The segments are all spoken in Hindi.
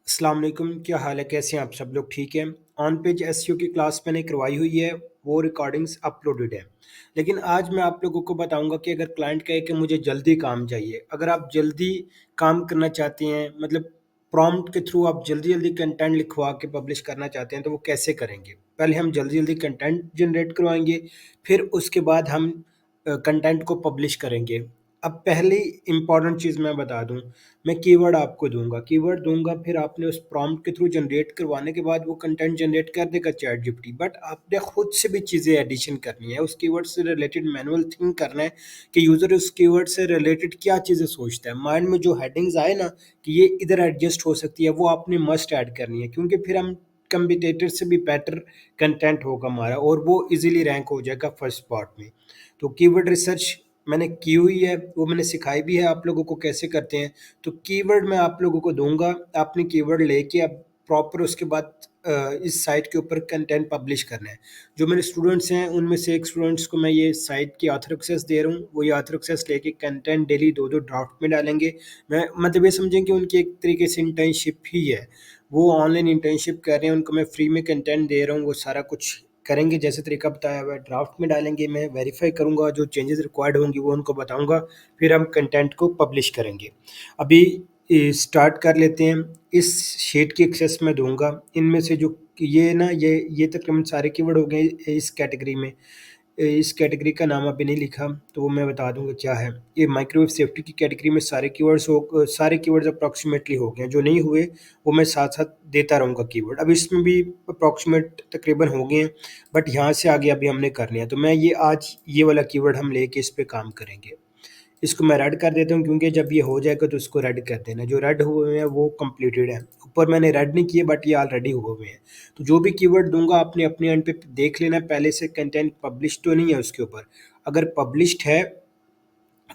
अस्सलाम वालेकुम, क्या हाल है? कैसे हैं आप सब लोग? ठीक है। ऑन पेज एसईओ की क्लास मैंने करवाई हुई है, वो रिकॉर्डिंग्स अपलोडेड है। लेकिन आज मैं आप लोगों को बताऊंगा कि अगर क्लाइंट कहे कि मुझे जल्दी काम चाहिए, अगर आप जल्दी काम करना चाहते हैं, मतलब प्रॉम्प्ट के थ्रू आप जल्दी जल्दी कंटेंट लिखवा के पब्लिश करना चाहते हैं, तो वो कैसे करेंगे? पहले हम जल्दी जल्दी कंटेंट जनरेट करवाएंगे, फिर उसके बाद हम कंटेंट को पब्लिश करेंगे। अब पहली इंपॉर्टेंट चीज़ मैं बता दूं, मैं कीवर्ड आपको दूंगा, फिर आपने उस प्रॉम्प्ट के थ्रू जनरेट करवाने के बाद वो कंटेंट जनरेट कर देगा चैट जीपीटी। बट आपने खुद से भी चीज़ें एडिशन करनी है, उस कीवर्ड से रिलेटेड मैनुअल थिंक करना है कि यूज़र उस कीवर्ड से रिलेटेड क्या चीज़ें सोचता है। माइंड में जो हेडिंग्स आए ना कि ये इधर एडजस्ट हो सकती है, वो आपने मस्ट ऐड करनी है, क्योंकि फिर हम कंपिटेटर से भी बेटर कंटेंट होगा हमारा और वो इजीली रैंक हो जाएगा फर्स्ट स्पॉट में। तो कीवर्ड रिसर्च मैंने की हुई है, वो मैंने सिखाई भी है आप लोगों को कैसे करते हैं। तो कीवर्ड मैं आप लोगों को दूंगा, आपने कीवर्ड लेके अब प्रॉपर उसके बाद इस साइट के ऊपर कंटेंट पब्लिश करना है। जो मेरे स्टूडेंट्स हैं उनमें से एक स्टूडेंट्स को मैं ये साइट की ऑथर एक्सेस दे रहा हूँ, वो ये ऑथर एक्सेस लेके कंटेंट डेली दो दो ड्राफ्ट में डालेंगे। मैं मतलब ये समझें कि उनकी एक तरीके से इंटर्नशिप ही है, वो ऑनलाइन इंटर्नशिप कर रहे हैं, उनको मैं फ्री में कंटेंट दे रहा हूँ। वो सारा कुछ करेंगे जैसे तरीका बताया हुआ है, ड्राफ्ट में डालेंगे, मैं वेरीफाई करूँगा, जो चेंजेस रिक्वायर्ड होंगी वो उनको बताऊँगा, फिर हम कंटेंट को पब्लिश करेंगे। अभी स्टार्ट कर लेते हैं। इस शीट की एक्सेस मैं दूंगा, इनमें से जो ये ना ये तकरीबन सारे कीवर्ड हो गए इस कैटेगरी में। इस कैटेगरी का नाम अभी नहीं लिखा, तो वो मैं बता दूंगा क्या है। ये माइक्रोवेव सेफ्टी की कैटेगरी में सारे कीवर्ड्स अप्रॉक्सीमेटली हो गए हैं, जो नहीं हुए वो मैं साथ साथ देता रहूँगा कीवर्ड। अब इसमें भी अप्रॉक्सीमेट तकरीबन हो गए हैं, बट यहाँ से आगे अभी हमने करने हैं। तो मैं ये आज ये वाला कीवर्ड हम लेके इस पे काम करेंगे। इसको मैं रेड कर देता हूँ, क्योंकि जब ये हो जाएगा तो इसको रेड कर देना। जो रेड हुए हुए हैं वो कंप्लीटेड है, ऊपर मैंने रेड नहीं किए बट ये ऑलरेडी हुए हुए हैं। तो जो भी कीवर्ड दूंगा आपने अपने एंड पे देख लेना पहले से कंटेंट पब्लिश तो नहीं है उसके ऊपर। अगर पब्लिश्ड है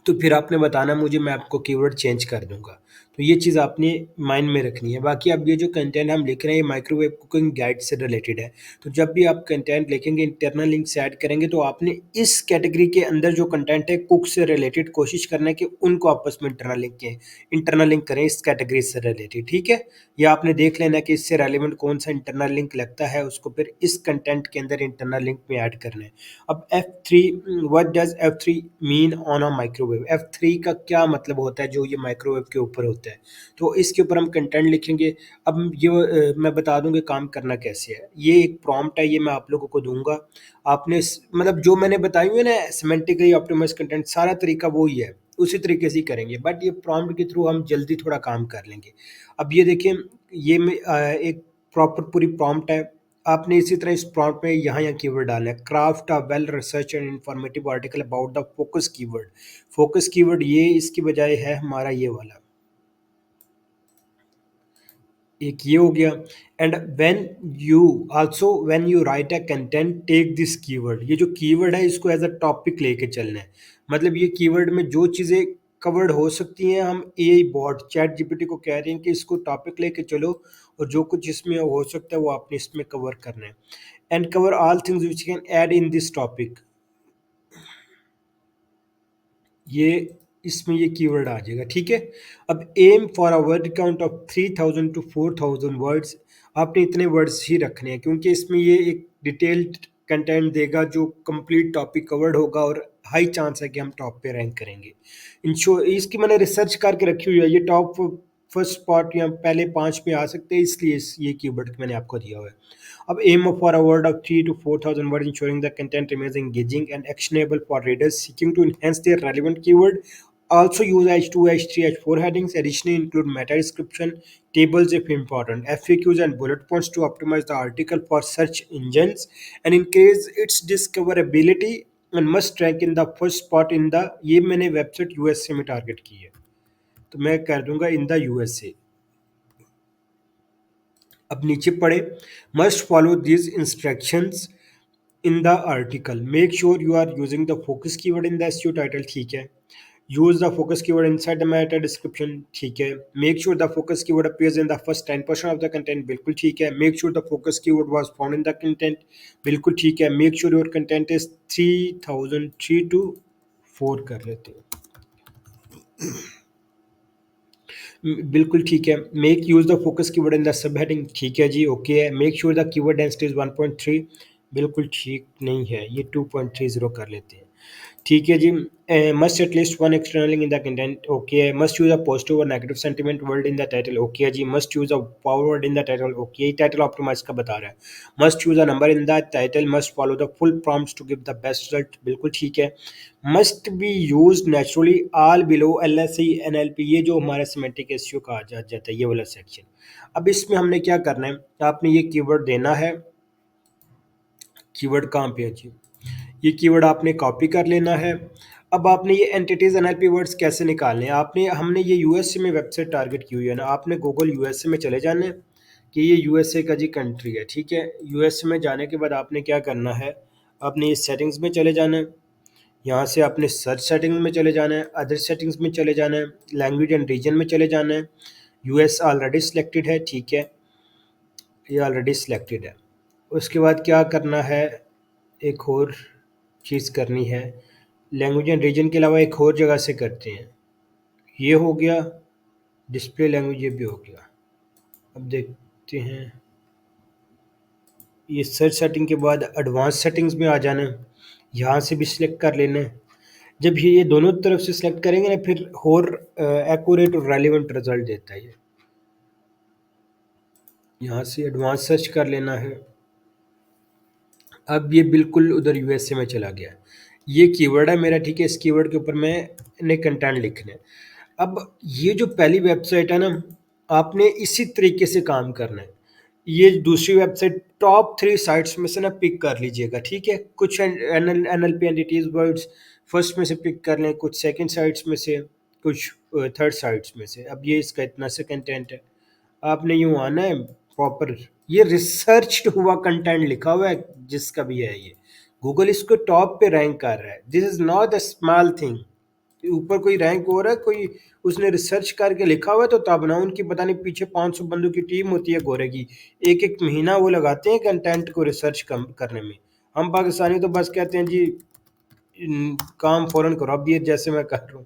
तो फिर आपने बताना मुझे, मैं आपको कीवर्ड चेंज कर दूंगा। तो ये चीज़ आपने माइंड में रखनी है। बाकी अब ये जो कंटेंट हम लिख रहे हैं ये माइक्रोवेव कुकिंग गाइड से रिलेटेड है। तो जब भी आप कंटेंट लिखेंगे इंटरनल लिंक से ऐड करेंगे, तो आपने इस कैटेगरी के अंदर जो कंटेंट है कुक से रिलेटेड कोशिश करना है कि उनको आपस में इंटरनल लिंक करें इस कैटेगरी से रिलेटेड, ठीक है। या आपने देख लेना कि इससे रेलिवेंट कौन सा इंटरनल लिंक लगता है, उसको फिर इस कंटेंट के अंदर इंटरनल लिंक में ऐड करना है। अब F3, what does F3 mean on a microwave? F3 का क्या मतलब होता है जो ये माइक्रोवेव के ऊपर होता है? तो इसके ऊपर हम कंटेंट लिखेंगे। अब ये मैं बता दूंगा काम करना कैसे है। ये एक प्रॉम्प्ट है, ये मैं आप लोगों को दूंगा। आपने मतलब जो मैंने बताई हुई है ना सिमेंटिकली ऑप्टिमाइज कंटेंट, सारा तरीका वो ही है, उसी तरीके से ही करेंगे, बट ये प्रॉम्प्ट के थ्रू हम जल्दी थोड़ा काम कर लेंगे। अब ये देखिए, ये एक प्रॉपर पूरी प्रॉम्प्ट है। आपने इसी तरह इस प्रॉम्प्ट में यहाँ कीवर्ड डालना है, craft a well research and informative article about the focus keyword. Focus keyword ये इसकी बजाय है हमारा ये वाला, एक ये हो गया। And when you write a content take this keyword, ये जो कीवर्ड है इसको एज अ टॉपिक लेके चलना है। मतलब ये कीवर्ड में जो चीज़ें कवर्ड हो सकती हैं, हम एआई बॉट चैट जीपीटी को कह रहे हैं कि इसको टॉपिक लेके चलो, और जो कुछ इसमें हो सकता है वो आपने इसमें कवर करना है। And cover all things which can add in this topic, ये इसमें ये कीवर्ड आ जाएगा, ठीक है। अब aim for a word count of 3000 to 4000 words, आपने इतने वर्ड्स ही रखने हैं, क्योंकि इसमें ये एक डिटेल्ड कंटेंट देगा जो कंप्लीट टॉपिक कवर्ड होगा, और हाई चांस है कि हम टॉप पे रैंक करेंगे। इंश्योर इसकी मैंने रिसर्च करके रखी हुई है, ये टॉप फर्स्ट स्पॉट या पहले 5 पे आ सकते हैं, इसलिए ये कीवर्ड मैंने आपको दिया हुआ है। अब aim for a word of 3 to 4,000 words, ensuring the content remains engaging and actionable for readers seeking to enhance their relevant keyword. Also use H2, H3, H4 headings. Additionally, include meta description, tables if important, FAQs and bullet points to optimize the article for search engines and increase its discoverability, and must rank in the first spot in the, ये मैंने वेबसाइट यूएसए में टारगेट की है, तो मैं कर दूंगा इन द यूएसए। अब नीचे पढ़े, must follow these instructions in the article, make sure you are using the focus keyword in the SEO title, ठीक है। Use the focus keyword inside the meta description, ठीक है। Make sure the focus keyword appears in the first 10% of the content, बिल्कुल ठीक है। Make sure the focus keyword was found in the content, बिल्कुल ठीक है। Make sure your content is 3000 3 to 4 कर लेते हैं। बिल्कुल ठीक है। Make use the focus keyword in the sub heading, ठीक है जी, ओके है। Make sure the keyword density is 1.3, बिल्कुल ठीक नहीं है, ये 2.30 कर लेते हैं। ठीक है जी। Must at least one external link in the content, okay है। मस्ट यूज अ पॉजिटिव और negative sentiment word in the title, okay है जी। Must use a power word in the title, okay, ये टाइटल ऑप्टिमाइज का बता रहा है। Must use a number in the title, must follow the full prompts to give the best result, बिल्कुल ठीक है। Must be use naturally all below L S C N L P, ये जो हमारा सिमेंटिक एसईओ कहा जाता है, ये वाला सेक्शन। अब इसमें हमने क्या करना है, आपने ये कीवर्ड देना है। कीवर्ड कहाँ पे है जी, ये कीवर्ड आपने कॉपी कर लेना है। अब आपने ये एंटिटीज एनएलपी वर्ड्स कैसे निकालने हैं, आपने हमने ये यूएसए में वेबसाइट टारगेट की हुई है ना, आपने गूगल यूएसए में चले जाना है कि ये यूएसए का जी कंट्री है, ठीक है। यूएसए में जाने के बाद आपने क्या करना है, आपने ये सेटिंग्स में चले जाना है। यहाँ से आपने सर्च सेटिंग्स में चले जाना है, अदर सेटिंग्स में चले जाना है, लैंग्वेज एंड रीजन में चले जाना है। यूएस ऑलरेडी सिलेक्टेड है, ठीक है, ये ऑलरेडी सिलेक्टेड है। उसके बाद क्या करना है, एक और चीज़ करनी है, लैंग्वेज एंड रीजन के अलावा एक और जगह से करते हैं। ये हो गया, डिस्प्ले लैंग्वेज ये भी हो गया। अब देखते हैं, ये सर्च सेटिंग के बाद एडवांस सेटिंग्स में आ जाना है, यहाँ से भी सिलेक्ट कर लेना है। जब ये दोनों तरफ से सिलेक्ट करेंगे ना, फिर और एक्यूरेट और रेलिवेंट रिजल्ट देता है ये। यहाँ से एडवांस सर्च कर लेना है। अब ये बिल्कुल उधर यूएसए में चला गया। ये कीवर्ड है मेरा, ठीक है, इस कीवर्ड के ऊपर मैंने कंटेंट लिखना है। अब ये जो पहली वेबसाइट है ना, आपने इसी तरीके से काम करना है। ये दूसरी वेबसाइट टॉप 3 साइट्स में से ना पिक कर लीजिएगा, ठीक है। कुछ एनएलपी एंटिटीज वर्ड्स फर्स्ट में से पिक कर लें, कुछ सेकंड साइट्स में से, कुछ थर्ड साइट्स में से। अब ये इसका इतना से कंटेंट है, आपने यूँ आना है प्रॉपर, ये रिसर्च हुआ कंटेंट लिखा हुआ है जिसका भी है ये, गूगल इसको टॉप पे रैंक कर रहा है। This is not a small thing, ऊपर कोई रैंक हो रहा है, कोई उसने रिसर्च करके लिखा हुआ है, तो तब ना, उनकी पता नहीं पीछे 500 बंदों की टीम होती है गोरे की, एक एक महीना वो लगाते हैं कंटेंट को रिसर्च करने में। हम पाकिस्तानी तो बस कहते हैं जी काम फ़ौरन करो, अब ये जैसे मैं कर रहा हूँ।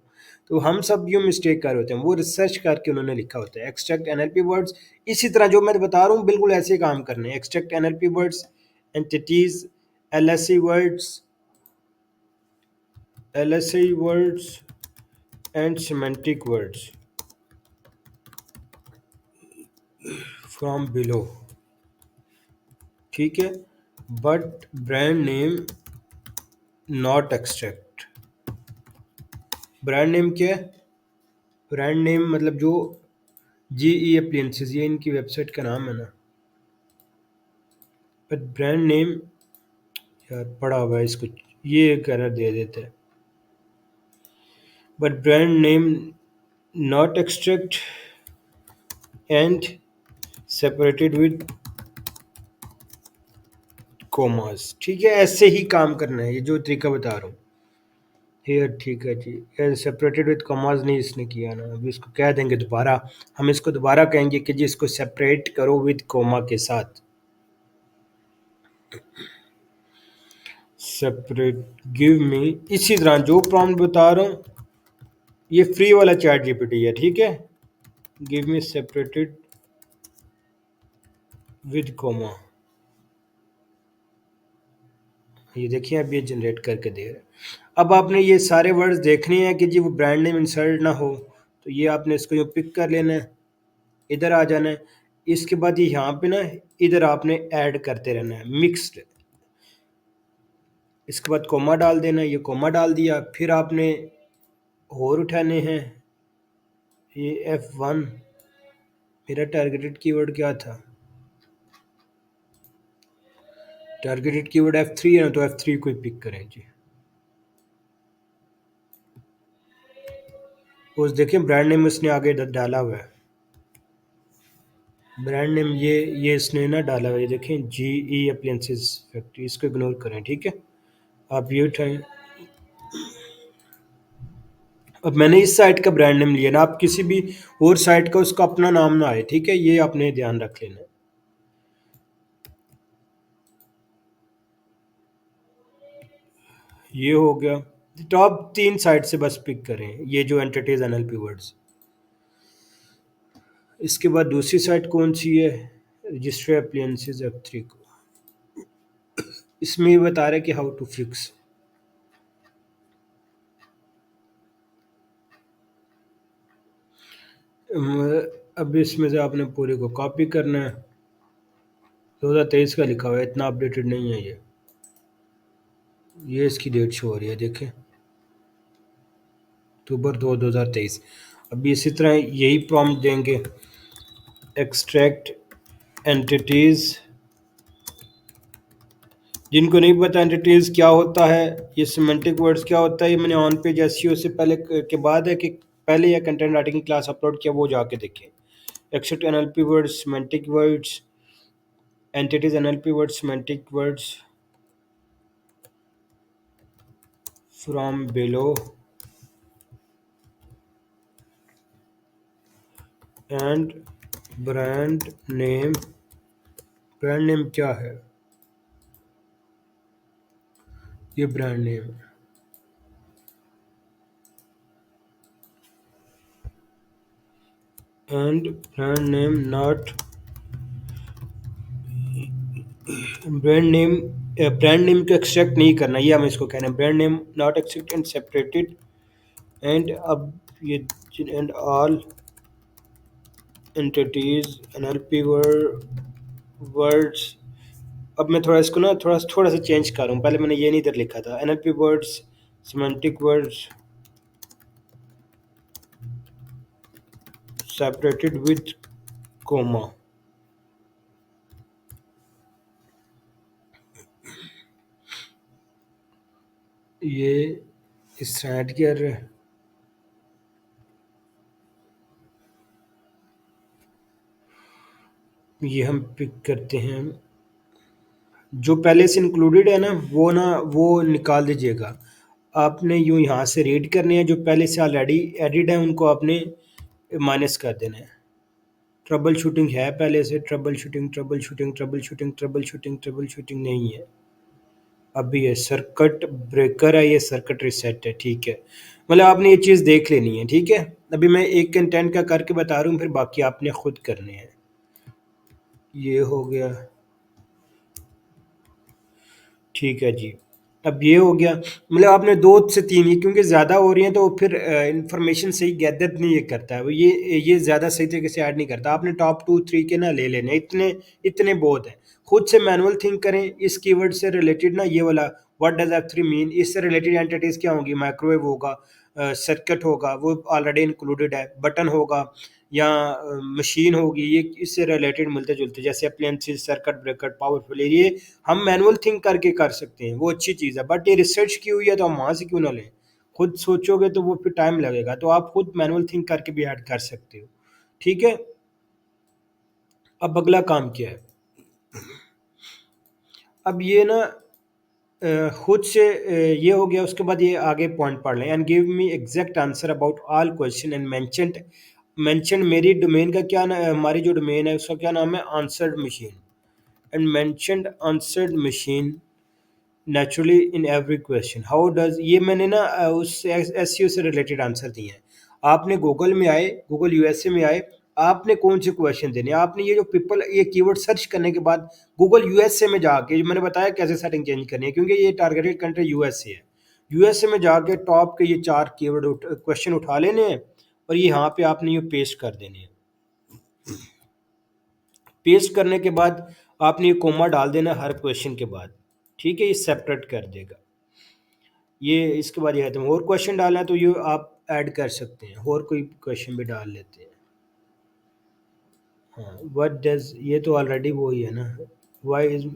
तो हम सब यूँ मिस्टेक कर रहे होते हैं, वो रिसर्च करके उन्होंने लिखा होता है। एक्सट्रैक्ट एनएलपी वर्ड्स, इसी तरह जो मैं बता रहा हूँ बिल्कुल ऐसे ही काम करने हैं। Extract NLP words, entities, LSE words, LSE words and semantic words from below, ठीक है, but brand name not extract. Brand name क्या है, ब्रांड नेम मतलब जो जीई अप्लायंसेस, ये इनकी वेबसाइट का नाम है ना, बट ब्रांड नेम, यार पड़ा हुआ है इसको, ये एरर दे देता है। But brand name not extract and separated with commas, ठीक है, ऐसे ही काम करना है, ये जो तरीका बता रहा हूँ। हेयर, ठीक है जी, सेपरेटेड विद कॉमास नहीं इसने किया ना, अभी इसको कह देंगे दोबारा, हम इसको दोबारा कहेंगे कि जी इसको सेपरेट करो विद कोमा के साथ। सेपरेट, गिव मी, इसी तरह जो प्रॉम्प्ट बता रहा हूँ, ये फ्री वाला चैट जीपीटी है, ठीक है। Give me separated with comma, ये देखिए अब ये जनरेट करके दे रहा है। अब आपने ये सारे वर्ड्स देखने हैं कि जी वो ब्रांड नेम इंसर्ट ना हो, तो ये आपने इसको यूँ पिक कर लेना है, इधर आ जाना है। इसके बाद ये यहाँ पे ना, इधर आपने ऐड करते रहना है मिक्स्ड, इसके बाद कोमा डाल देना है, ये कोमा डाल दिया। फिर आपने और उठाने हैं, ये F1, मेरा टारगेटेड कीवर्ड क्या था, टारगेटेड कीवर्ड F3 है ना, तो F3 को ही पिक करें जी। उस देखें ब्रांड नेम उसने आगे डाला हुआ है, ब्रांड नेम ये इसने ना डाला हुआ है, ये देखें GE अप्लायंसेस फैक्ट्री, इसको इग्नोर करें, ठीक है। आप ये उठाएं। अब मैंने इस साइट का ब्रांड नेम लिया ना, आप किसी भी और साइट का उसका अपना नाम ना आए, ठीक है, ये आपने ध्यान रख लेना है। ये हो गया, टॉप 3 साइट से बस पिक करें, ये जो एंटिटीज एनएलपी वर्ड्स। इसके बाद दूसरी साइट कौन सी है, रजिस्टर अप्लायंसेज F3 को, इसमें ये बता रहा है कि हाउ टू फिक्स। अब इसमें से आपने पूरे को कॉपी करना है। 2023 का लिखा हुआ है, इतना अपडेटेड नहीं है ये इसकी डेट शो हो रही है, देखें अक्टूबर 2023। अभी इसी तरह यही प्रॉम्प्ट देंगे, एक्सट्रैक्ट एंटिटीज। जिनको नहीं पता एंटिटीज क्या होता है, ये सिमेंटिक वर्ड्स क्या होता है, ये मैंने ऑन पेज एसईओ से पहले के बाद है कि पहले या कंटेंट राइटिंग की क्लास अपलोड किया, वो जाके देखें। Except NLP words, semantic words, entities NLP words, semantic words from below and brand name. Brand name क्या है, ये ब्रांड नेम है। एंड ब्रांड नेम को एक्सट्रैक्ट नहीं करना, ये हम इसको कहना है brand name not except and separated. And अब ये and all entities NLP words. अब मैं थोड़ा इसको ना थोड़ा सा चेंज करूँ, पहले मैंने ये नहीं इधर लिखा था, NLP words semantic words separated with comma. ये इस तरह ऐड कर रहे हैं। ये हम पिक करते हैं, जो पहले से इंक्लूडेड है ना वो निकाल दीजिएगा। आपने यूँ यहाँ से रीड करने हैं, जो पहले से ऑलरेडी एडिड है उनको आपने माइनस कर देना है। ट्रबल शूटिंग है पहले से, ट्रबल शूटिंग नहीं है। अभी ये सर्किट ब्रेकर है, ये सर्किट रिसेट है, ठीक है। मतलब आपने ये चीज़ देख लेनी है, ठीक है। अभी मैं एक कंटेंट का करके बता रहा हूँ, फिर बाकी आपने खुद करने हैं। ये हो गया, ठीक है जी। अब ये हो गया, मतलब आपने 2 से 3 ही, क्योंकि ज़्यादा हो रही हैं तो फिर इंफॉर्मेशन सही गैदर नहीं ये करता है, वो ये ज़्यादा सही तरीके से ऐड नहीं करता। आपने टॉप 2-3 के ना ले लेने, इतने इतने बहुत हैं। खुद से मैनुअल थिंक करें इस कीवर्ड से रिलेटेड ना, ये वाला व्हाट डज F3 मीन, इससे रिलेटेड एंटिटीज़ क्या होंगी, माइक्रोवेव होगा, सर्किट होगा, वो ऑलरेडी इंक्लूडेड है, बटन होगा या मशीन होगी, ये इससे रिलेटेड मिलते जुलते, जैसे appliances, circuit breaker, power full, ये हम मैनुअल थिंक करके कर सकते हैं, वो अच्छी चीज़ है। बट ये रिसर्च की हुई है तो हम वहाँ से क्यों ना लें, खुद सोचोगे तो वो फिर टाइम लगेगा, तो आप खुद मैनुअल थिंक करके भी ऐड कर सकते हो, ठीक है। अब अगला काम क्या है, अब ये ना खुद से ये हो गया। उसके बाद ये आगे पॉइंट पढ़ लें, and give me exact answer about all question and mention मेरी डोमेन का क्या हमारी जो डोमेन है उसका क्या नाम है, answered machine. And mentioned answered machine naturally in every question, how does, ये मैंने ना उस एसईओ से रिलेटेड आंसर दिए हैं। आपने गूगल में आए, गूगल यूएसए में आए, आपने कौन से क्वेश्चन देने, आपने ये जो पीपल ये कीवर्ड सर्च करने के बाद गूगल यूएसए में जाके, जो मैंने बताया कैसे सेटिंग चेंज करनी है, क्योंकि ये टारगेटेड कंट्री यूएसए है। यूएसए में जाके टॉप के ये 4 कीवर्ड क्वेश्चन उठा लेने हैं और ये यहाँ पे आपने ये पेस्ट कर देने हैं। पेस्ट करने के बाद आपने ये कोमा डाल देना हर क्वेश्चन के बाद, ठीक है, ये सेपरेट कर देगा। ये इसके बाद ये है, तो और क्वेश्चन डालना है तो ये आप ऐड कर सकते हैं, और कोई क्वेश्चन भी डाल लेते हैं। हाँ, व्हाट डज, ये तो ऑलरेडी वो ही है ना, why is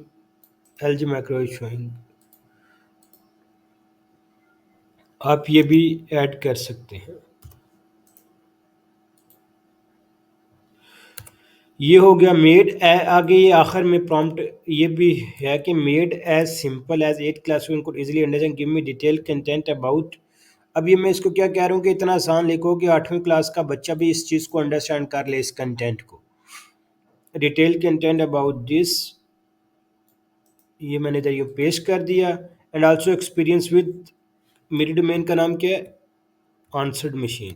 LG micro showing, आप ये भी ऐड कर सकते हैं। ये हो गया मेड। आगे ये आखिर में प्रॉम्प्ट ये भी है कि made as simple as 8 class could easily understand, give me detail content about. अब ये मैं इसको क्या कह रहा हूँ कि इतना आसान लिखो कि 8वीं क्लास का बच्चा भी इस चीज़ को अंडरस्टैंड कर ले, इस कंटेंट को। डिटेल कंटेंट अबाउट दिस, ये मैंने इधर ये पेस्ट कर दिया। एंड आल्सो एक्सपीरियंस विद, मेरी डोमेन का नाम क्या है, आंसर्ड मशीन।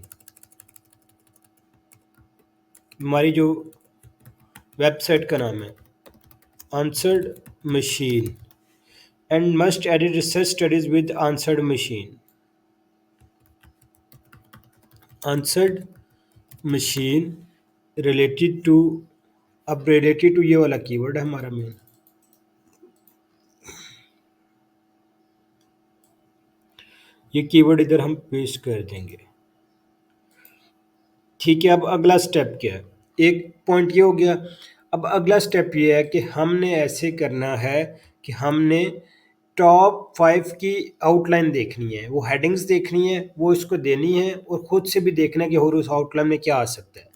हमारी जो वेबसाइट का नाम है answered machine and must edit research studies with answered machine. Answered machine related to, अब रिलेटेड टू ये वाला कीवर्ड है हमारा मेन। ये कीवर्ड इधर हम पेस्ट कर देंगे। ठीक है, अब अगला स्टेप क्या है? एक पॉइंट ये हो गया। अब अगला स्टेप ये है कि हमने ऐसे करना है कि हमने टॉप 5 की आउटलाइन देखनी है, वो हेडिंग्स देखनी है, वो इसको देनी है और खुद से भी देखना है कि और उस आउटलाइन में क्या आ सकता है।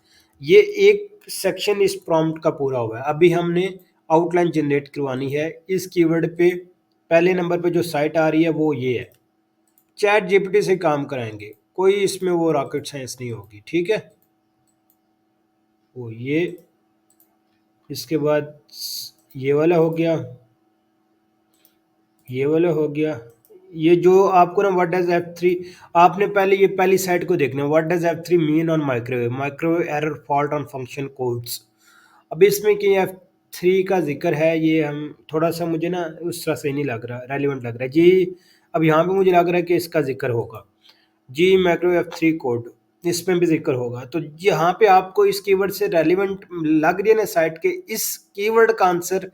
ये एक सेक्शन इस प्रॉम्प्ट का पूरा हुआ है। अभी हमने आउटलाइन जनरेट करवानी है इस कीवर्ड पे। पहले नंबर पे जो साइट आ रही है वो ये है। चैट जीपीटी से काम कराएंगे, कोई इसमें वो रॉकेट साइंस नहीं होगी। ठीक है, वो ये, इसके बाद ये वाला हो गया, ये वाला हो गया। ये जो आपको ना व्हाट डज F3, आपने पहले ये पहली साइट को देखना है। What does F3 mean on microwave, microwave error fault on function codes. अब इसमें कि F3 का जिक्र है, ये हम थोड़ा सा मुझे ना उस तरह से नहीं लग रहा, रेलिवेंट लग रहा है जी। अब यहाँ पे मुझे लग रहा है कि इसका जिक्र होगा जी, माइक्रो F3 कोड, इसमें भी जिक्र होगा। तो यहाँ पे आपको इस कीवर्ड से रेलिवेंट लग रही है ना साइट के, इस कीवर्ड का आंसर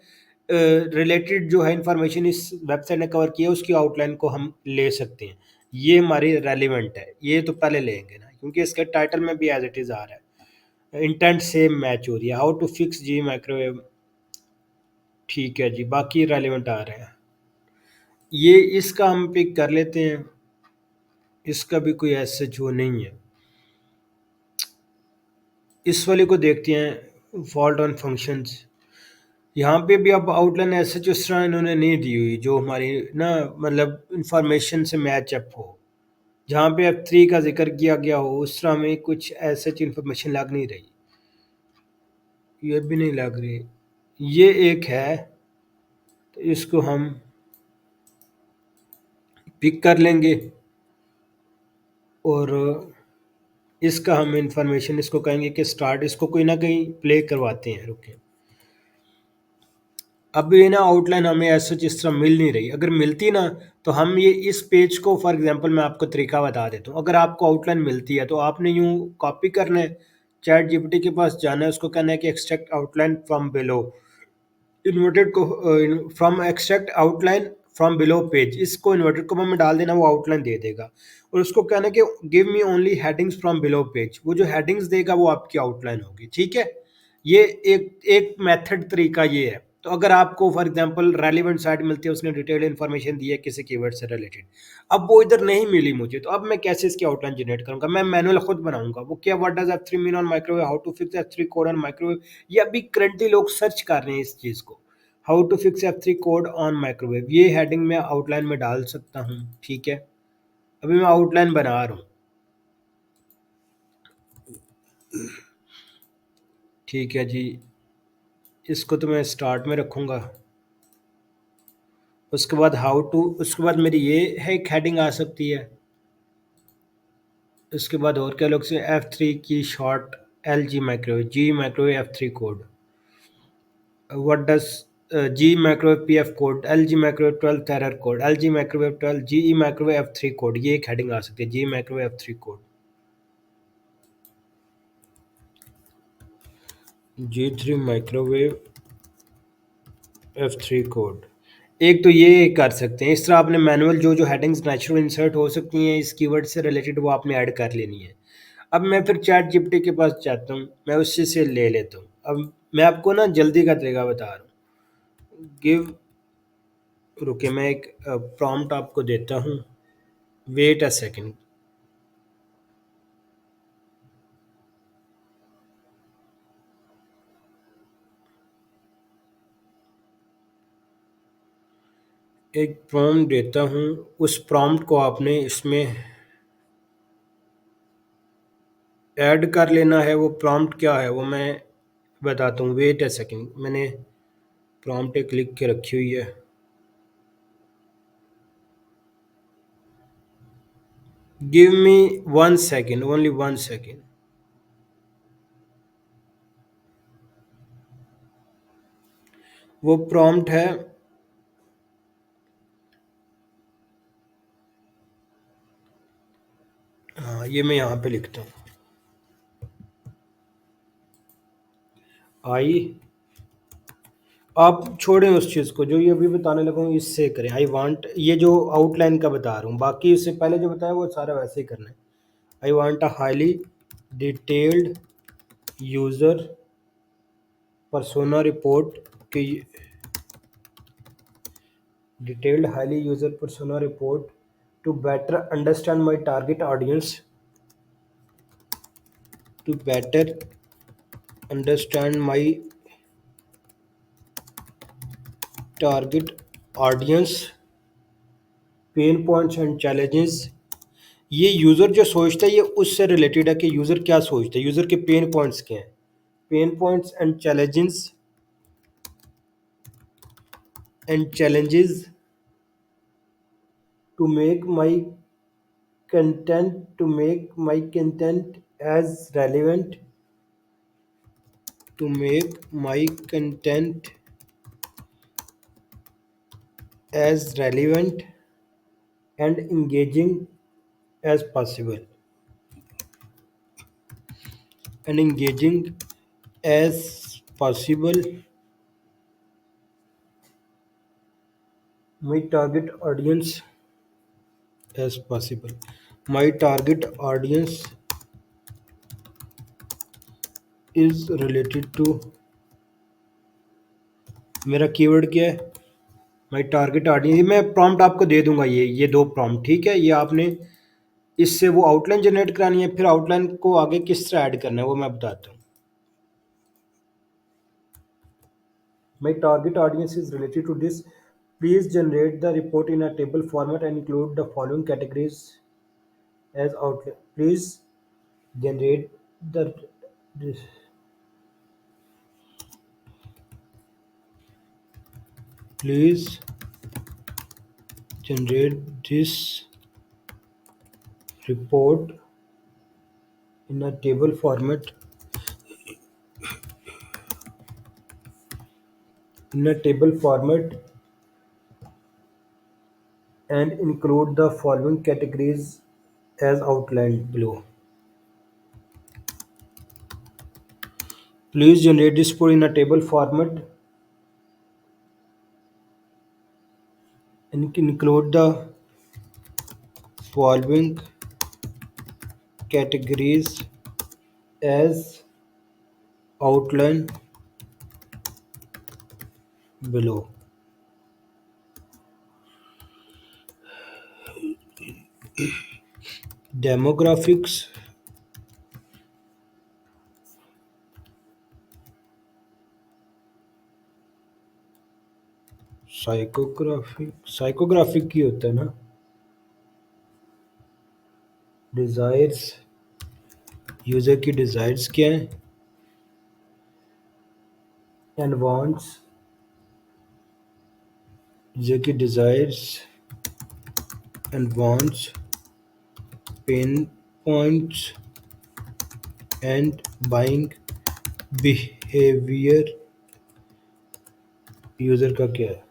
रिलेटेड जो है इंफॉर्मेशन इस वेबसाइट ने कवर किया है, उसकी आउटलाइन को हम ले सकते हैं। ये हमारी रेलिवेंट है, ये तो पहले लेंगे ना, क्योंकि इसके टाइटल में भी एज इट इज़ आ रहा है। इंटेंट सेम मैच हो रही है। How to fix G microwave, ठीक है जी, बाकी रेलिवेंट आ रहे हैं। ये इसका हम पिक कर लेते हैं, इसका भी कोई ऐसा जो नहीं है। इस वाले को देखते हैं, फॉल्ट ऑन फंक्शंस। यहाँ पे भी अब आउटलाइन ऐसे जिस तरह इन्होंने नहीं दी हुई जो हमारी ना, मतलब इंफॉर्मेशन से मैच अप हो। जहाँ पे F3 का जिक्र किया गया हो उस तरह में कुछ ऐसे इंफॉर्मेशन लग नहीं रही। ये भी नहीं लग रही। ये एक है, तो इसको हम पिक कर लेंगे और इसका हम इंफॉर्मेशन इसको कहेंगे कि स्टार्ट, इसको कोई ना कहीं प्ले करवाते हैं, रुके। अब ये ना आउटलाइन हमें ऐसा जिस तरह मिल नहीं रही। अगर मिलती ना तो हम ये इस पेज को, फॉर एग्जांपल मैं आपको तरीका बता देता हूँ। अगर आपको आउटलाइन मिलती है तो आपने यूँ कॉपी करना है, चैट जीपीटी के पास जाना है, उसको कहना है कि extract outline from below, inverted को from extract outline from below page, इसको इन्वर्टेड कॉमा में डाल देना, वो आउटलाइन दे देगा। और उसको कहना है कि give me only headings from below page, वो जो हेडिंग्स देगा वो आपकी आउटलाइन होगी। ठीक है, ये एक एक मेथड तरीका ये है। तो अगर आपको फॉर एग्जांपल रेलिवेंट साइट मिलती है, उसने डिटेल इन्फॉर्मेशन दी है किसी कीवर्ड से रिलेटेड, अब वो इधर नहीं मिली मुझे, तो अब मैं कैसे इसकी आउटलाइन जनरेट करूंगा? मैं मैनुअल खुद बनाऊंगा। वो क्या, what does F3 mean on microwave, how to fix F3 code on microwave, ये अभी करंटली लोग सर्च कर रहे हैं इस चीज़ को। How to fix F3 code on microwave, ये हेडिंग मैं आउटलाइन में डाल सकता हूँ। ठीक है, अभी मैं आउटलाइन बना रहा हूँ। ठीक है जी, इसको तो मैं स्टार्ट में रखूँगा। उसके बाद हाउ टू, उसके बाद मेरी ये है एक हेडिंग आ सकती है। उसके बाद और क्या लोग से, F3 की short, L G microwave, G microwave F3 code, what does G microwave PF code, L G microwave 12 error code, L G microwave 12 G E microwave F3 code, ये एक हेडिंग आ सकती है, G microwave F3 code, G3 microwave F3 code. एक तो ये कर सकते हैं। इस तरह आपने मैनुअल जो जो हेडिंग्स नेचुरल इंसर्ट हो सकती हैं इस कीवर्ड से रिलेटेड, वो आपने ऐड कर लेनी है। अब मैं फिर चैट जीपीटी के पास जाता हूँ, मैं उससे से ले लेता हूँ। अब मैं आपको ना जल्दी का तरीका बता रहा हूँ। गिव, रुके मैं एक प्रॉम्प्ट आपको देता हूँ, वेट अ सेकेंड। एक प्रॉम्प्ट देता हूँ, उस प्रॉम्प्ट को आपने इसमें ऐड कर लेना है। वो प्रॉम्प्ट क्या है वो मैं बताता हूँ, वेट अ सेकेंड। मैंने प्रॉम्प्ट एक लिख के रखी हुई है। गिव मी 1 सेकेंड, ओनली 1 सेकेंड। वो प्रॉम्प्ट है। हाँ, ये मैं यहाँ पे लिखता हूँ। आई, आप छोड़ें उस चीज़ को, जो ये अभी बताने लगा हूँ इससे करें। आई वांट, ये जो आउटलाइन का बता रहा हूँ, बाकी इससे पहले जो बताया वो सारा वैसे ही करना है। I want a highly detailed user persona report कि detailed highly user persona report to better understand my target audience, to better understand my target audience pen points and challenges. ये यूज़र जो सोचता है ये उससे रिलेटेड है कि यूज़र क्या सोचता है, यूज़र के पेन पॉइंट्स क्या हैं। Pen points and challenges to make my content as relevant, to make my content as relevant and engaging as possible, and engaging as possible. My target audience as possible. My target audience is related to, मेरा कीवर्ड क्या है, माई टारगेट ऑडियंस। मैं प्रॉम्प्ट आपको दे दूंगा, ये दो प्रॉम्प्ट, ठीक है। ये आपने इससे वो आउटलाइन जनरेट करानी है, फिर आउटलाइन को आगे किस तरह ऐड करना है वो मैं बताता हूँ। My target audience is related to this. Please generate the report in a table format and include the following categories as outline. Please generate the this. Please generate this report in a table format. In a table format and include the following categories as outlined below. Please generate this report in a table format and include the following categories as outlined below. Demographics, psychographic की होता है ना। डिज़ायर्स, यूज़र की डिज़ायर्स क्या है। एंड वांट्स, यूज़र की desires and wants, pen points and buying behaviour user का क्या है।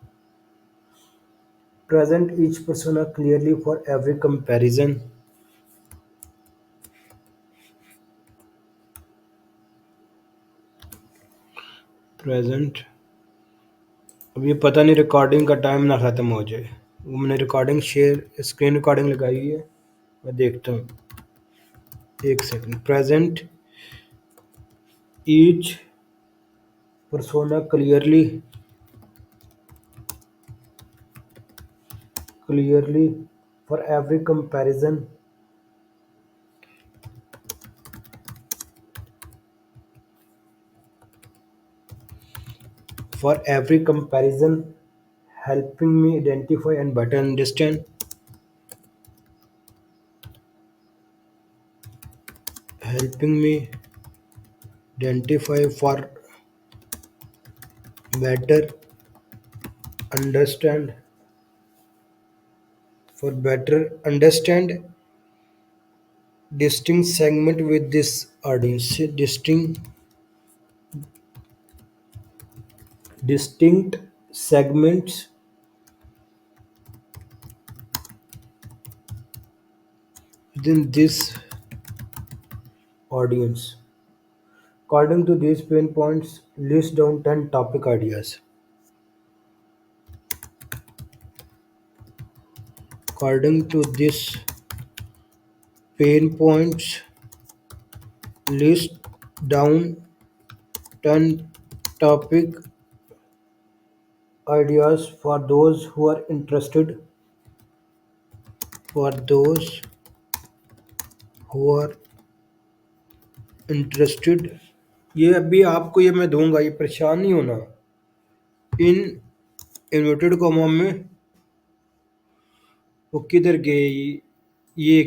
Present each persona clearly for every comparison. Present, अब ये पता नहीं रिकॉर्डिंग का टाइम ना ख़त्म हो जाए। वो मैंने रिकॉर्डिंग शेयर स्क्रीन रिकॉर्डिंग लगाई हुई है, मैं देखता हूँ, एक second. Present each persona clearly for every comparison, for every comparison, helping me identify and better understand, helping me identify for better understand, for better understand distinct segment with this audience, distinct distinct segments within this audience. According to these pain points, list down 10 topic ideas. According to this pain points, list down 10 topic ideas for those who are interested। ये अभी आपको ये मैं दूंगा, ये परेशान नहीं होना। इन इन्वर्टेड कॉमा में वो किधर गए, ये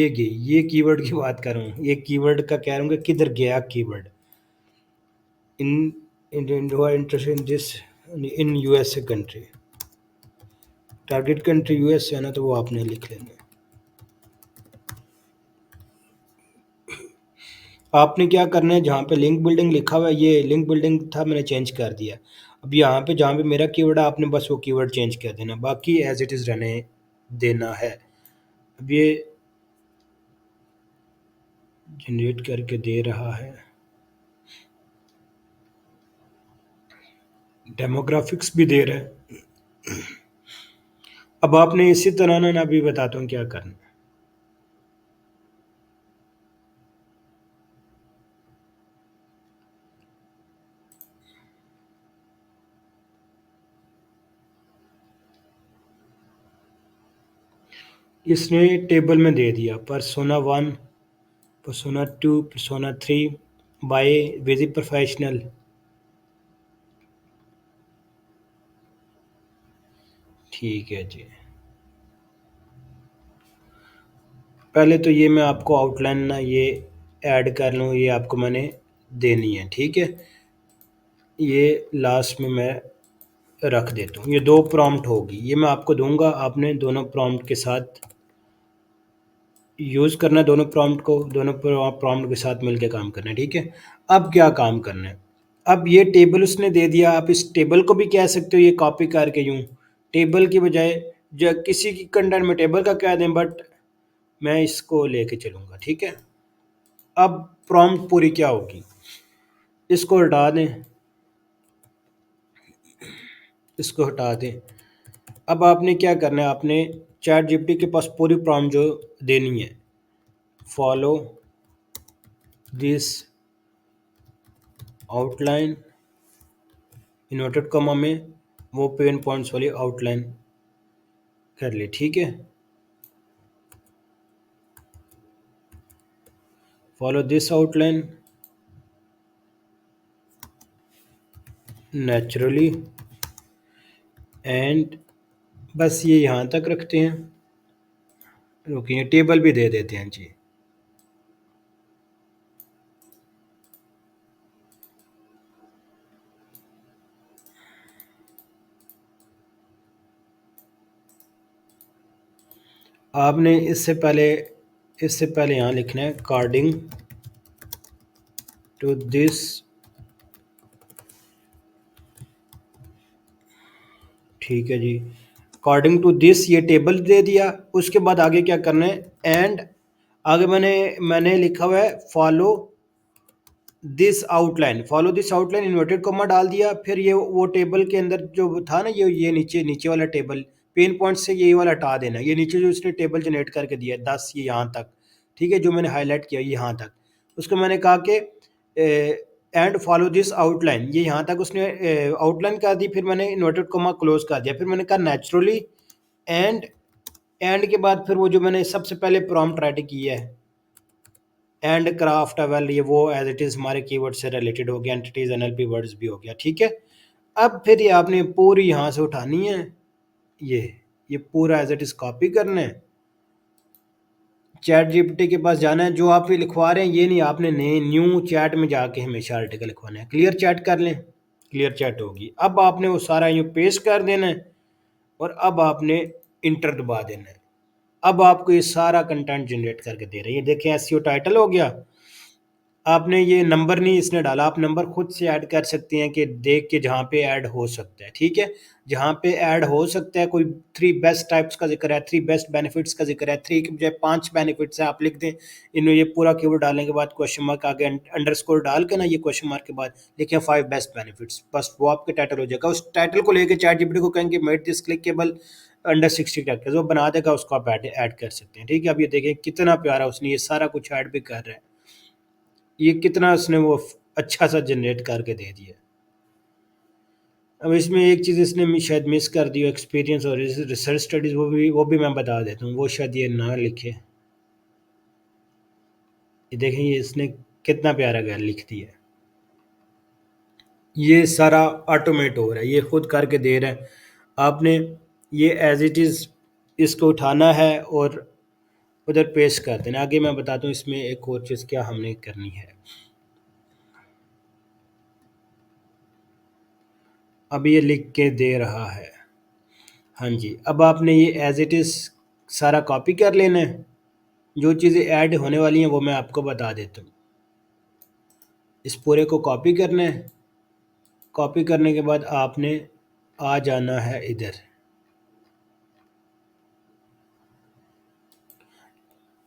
गई, ये कीवर्ड की बात कर रहा हूँ, ये कीवर्ड का कह रहा हूँ कि किधर गया keyword. In in interested in this in USA country, target country US है ना, तो वो आपने लिख लेना। आपने क्या करना है, जहाँ पे लिंक बिल्डिंग लिखा हुआ है, ये लिंक बिल्डिंग था, मैंने चेंज कर दिया। अब यहाँ पे जहाँ पे मेरा कीवर्ड है, आपने बस वो कीवर्ड चेंज कर देना, बाकी एज इट इज़ रहने देना है। अब ये जनरेट करके दे रहा है, डेमोग्राफिक्स भी दे रहा है। अब आपने इसी तरह ना अभी बताता हूँ क्या करना है। इसने टेबल में दे दिया persona 1, persona 2, persona 3 by with professional. ठीक है जी, पहले तो ये मैं आपको आउटलाइन ना ये ऐड कर लूँ, ये आपको मैंने देनी है, ठीक है। ये लास्ट में मैं रख देता हूँ, ये 2 प्रॉम्प्ट होगी, ये मैं आपको दूंगा, आपने दोनों प्रॉम्प्ट के साथ यूज़ करना है, दोनों प्रॉम्प्ट को, दोनों प्रॉम्प्ट के साथ मिलकर काम करना है, ठीक है। अब क्या काम करना है, अब ये टेबल उसने दे दिया, आप इस टेबल को भी कह सकते हो ये कॉपी करके यूँ टेबल की बजाय, जो किसी की कंटेंट में टेबल का कह दें, बट मैं इसको लेके चलूँगा, ठीक है। अब प्रॉम्प्ट पूरी क्या होगी, इसको हटा दें, इसको हटा दें। अब आपने क्या करना है, आपने चैट जीपीटी के पास पूरी प्रॉम्प्ट जो देनी है, follow this outline, inverted comma में वो पेन पॉइंट्स वाली आउटलाइन कर ली, ठीक है। Follow this outline naturally, and बस ये यहाँ तक रखते हैं, रुकिए टेबल भी दे देते हैं जी। आपने इससे पहले यहाँ लिखना है अकॉर्डिंग टू दिस, ठीक है जी। अकॉर्डिंग टू दिस ये टेबल दे दिया, उसके बाद आगे क्या करना है, एंड आगे मैंने लिखा हुआ है follow this outline, follow this outline inverted comma डाल दिया, फिर ये वो टेबल के अंदर जो था ना, ये नीचे वाला टेबल पेन पॉइंट से ये वाला हटा देना, ये नीचे जो इसने टेबल जनरेट करके दिया है 10 ये यहाँ तक, ठीक है, जो मैंने हाईलाइट किया यहाँ तक, उसको मैंने कहा कि एंड फॉलो दिस आउटलाइन, ये यहाँ तक उसने आउटलाइन कर दी, फिर मैंने इन्वर्टेड कॉमा क्लोज कर दिया, फिर मैंने कहा नेचुरली, एंड के बाद फिर वो जो मैंने सबसे पहले प्रॉम्प्ट रेडी किया है, एंड क्राफ्ट वेल, ये वो एज इट इज़ हमारे कीवर्ड से रिलेटेड हो गया, एंटिटीज एनएलपी वर्ड्स भी हो गया, ठीक है। अब फिर ये आपने पूरी यहाँ से उठानी है, ये पूरा एज इट इज़ कॉपी करना है, चैट जीपीटी के पास जाना है, जो आप ये लिखवा रहे हैं ये नहीं, आपने न्यू चैट में जाके हमेशा आर्टिकल लिखवाना है, क्लियर चैट कर लें, क्लियर चैट होगी। अब आपने वो सारा यूँ पेस्ट कर देना है, और अब आपने इंटर दबा देना है। अब आपको ये सारा कंटेंट जनरेट करके दे रही है, देखें एसईओ टाइटल हो गया, आपने ये नंबर नहीं इसने डाला, आप नंबर खुद से ऐड कर सकते हैं कि देख के जहाँ पे ऐड हो सकता है, ठीक है। जहाँ पे ऐड हो सकता है, कोई थ्री बेस्ट टाइप्स का जिक्र है, थ्री बेस्ट बेनिफिट्स का जिक्र है, थ्री की बजाय पांच बेनिफिट्स है, आप लिख दें। इन्हें ये पूरा कीवर्ड डालने के बाद क्वेश्चन मार्क आगे अंडरस्कोर डाल के ना, ये क्वेश्चन मार्क के बाद लिखें फाइव बेस्ट बेनिफिट्स, बस वो आपके टाइटल हो जाएगा। उस टाइटल को लेके चैट जीपीटी को कहेंगे made this clickable under 60 characters, वो बना देगा, उसको आप ऐड कर सकते हैं, ठीक है। अब ये देखें कितना प्यारा उसने ये सारा कुछ ऐड भी कर रहा है, ये कितना उसने वो अच्छा सा जनरेट करके दे दिया। अब इसमें एक चीज़ इसने शायद मिस कर दी, एक्सपीरियंस और रिसर्च स्टडीज़, वो भी मैं बता देता हूँ, वो शायद ये ना लिखे। ये देखें ये इसने कितना प्यारा गैर लिख दिया है। ये सारा ऑटोमेट हो रहा है, ये खुद करके दे रहा है। आपने ये एज इट इज़ इसको उठाना है और उधर पेश कर देना। आगे मैं बताता हूँ इसमें एक और चीज़ क्या हमने करनी है। अब ये लिख के दे रहा है, हाँ जी। अब आपने ये एज इट इज़ सारा कॉपी कर लेना है। जो चीज़ें ऐड होने वाली हैं वो मैं आपको बता देता हूँ। इस पूरे को कॉपी करना है। कॉपी करने के बाद आपने आ जाना है इधर।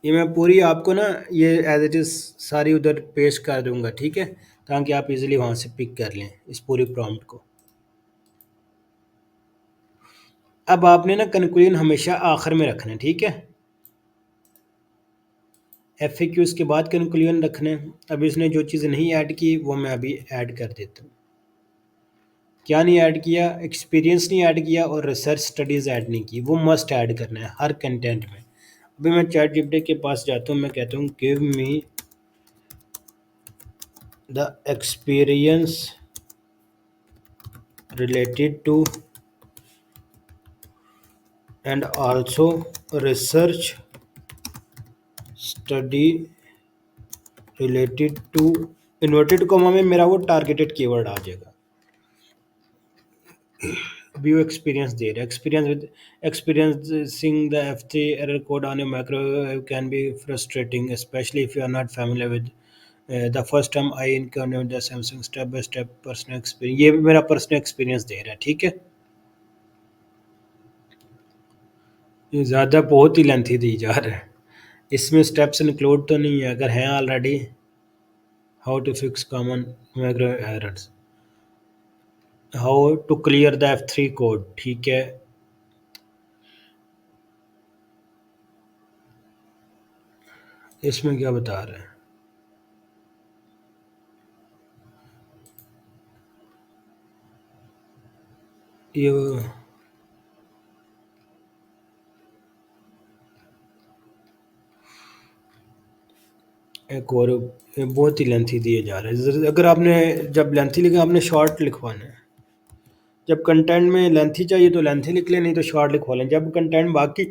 ये मैं पूरी आपको ना ये एज इट इज़ सारी उधर पेश कर दूंगा, ठीक है, ताकि आप इजीली वहाँ से पिक कर लें इस पूरी प्रॉम्प्ट को। अब आपने ना कंक्लूजन हमेशा आखिर में रखना है, ठीक है। एफएक्यूज़ के बाद कंक्लूजन रखना है। अब इसने जो चीज़ नहीं ऐड की वो मैं अभी ऐड कर देता हूँ। क्या नहीं ऐड किया? एक्सपीरियंस नहीं ऐड किया और रिसर्च स्टडीज़ ऐड नहीं की, वो मस्ट ऐड करना है हर कंटेंट में। अभी मैं चैट जीपीटी के पास जाता हूँ, मैं कहता हूँ give me the experience related to and also research study related to, inverted comma में मेरा वो टारगेटेड कीवर्ड आ जाएगा। अभी वो एक्सपीरियंस दे रहा है, experience with experiencing the F3 error code on a micro can be frustrating specially if you are not familiar with the first time I encountered the Samsung step by step personal experience. ये भी मेरा पर्सनल एक्सपीरियंस दे रहा है, ठीक है। ये ज़्यादा बहुत ही लेंथी दी जा रहा है। इसमें स्टेप्स इंक्लूड तो नहीं है, अगर हैं already. How to fix common micro errors, how to clear the F3 code, ठीक है। इसमें क्या बता रहा है? ये एक और ये बहुत ही लेंथी दिए जा रहे हैं। अगर आपने जब लेंथी लिखा, आपने शॉर्ट लिखवाना है। जब कंटेंट में लेंथी चाहिए तो लेंथी लिख लें, नहीं तो शॉर्ट लिखवा लें। जब कंटेंट बाकी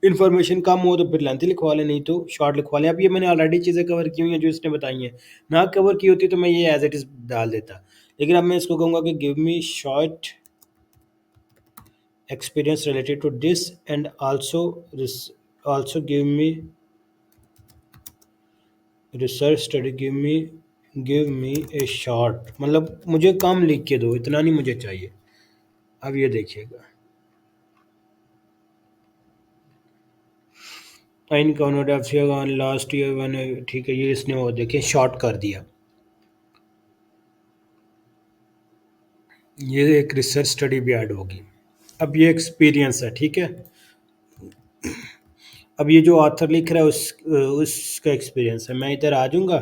इन्फॉर्मेशन कम हो तो फिर लेंथी लिखवा लें, नहीं तो शॉर्ट लिखवा लें। अब ये मैंने ऑलरेडी चीज़ें कवर की हुई हैं जो इसने बताई हैं। ना कवर की होती तो मैं ये एज इट इज़ डाल देता, लेकिन अब मैं इसको कहूँगा कि give me short experience related to this and also research study, give me a short, मतलब मुझे कम लिख के दो, इतना नहीं मुझे चाहिए। अब ये देखिएगा, इन कॉन लास्ट ईयर वन, ठीक है, ये इसने वो देखें शॉर्ट कर दिया। ये एक रिसर्च स्टडी भी ऐड होगी। अब ये एक्सपीरियंस है, ठीक है। अब ये जो ऑथर लिख रहा है उसका एक्सपीरियंस है। मैं इधर आ जाऊंगा।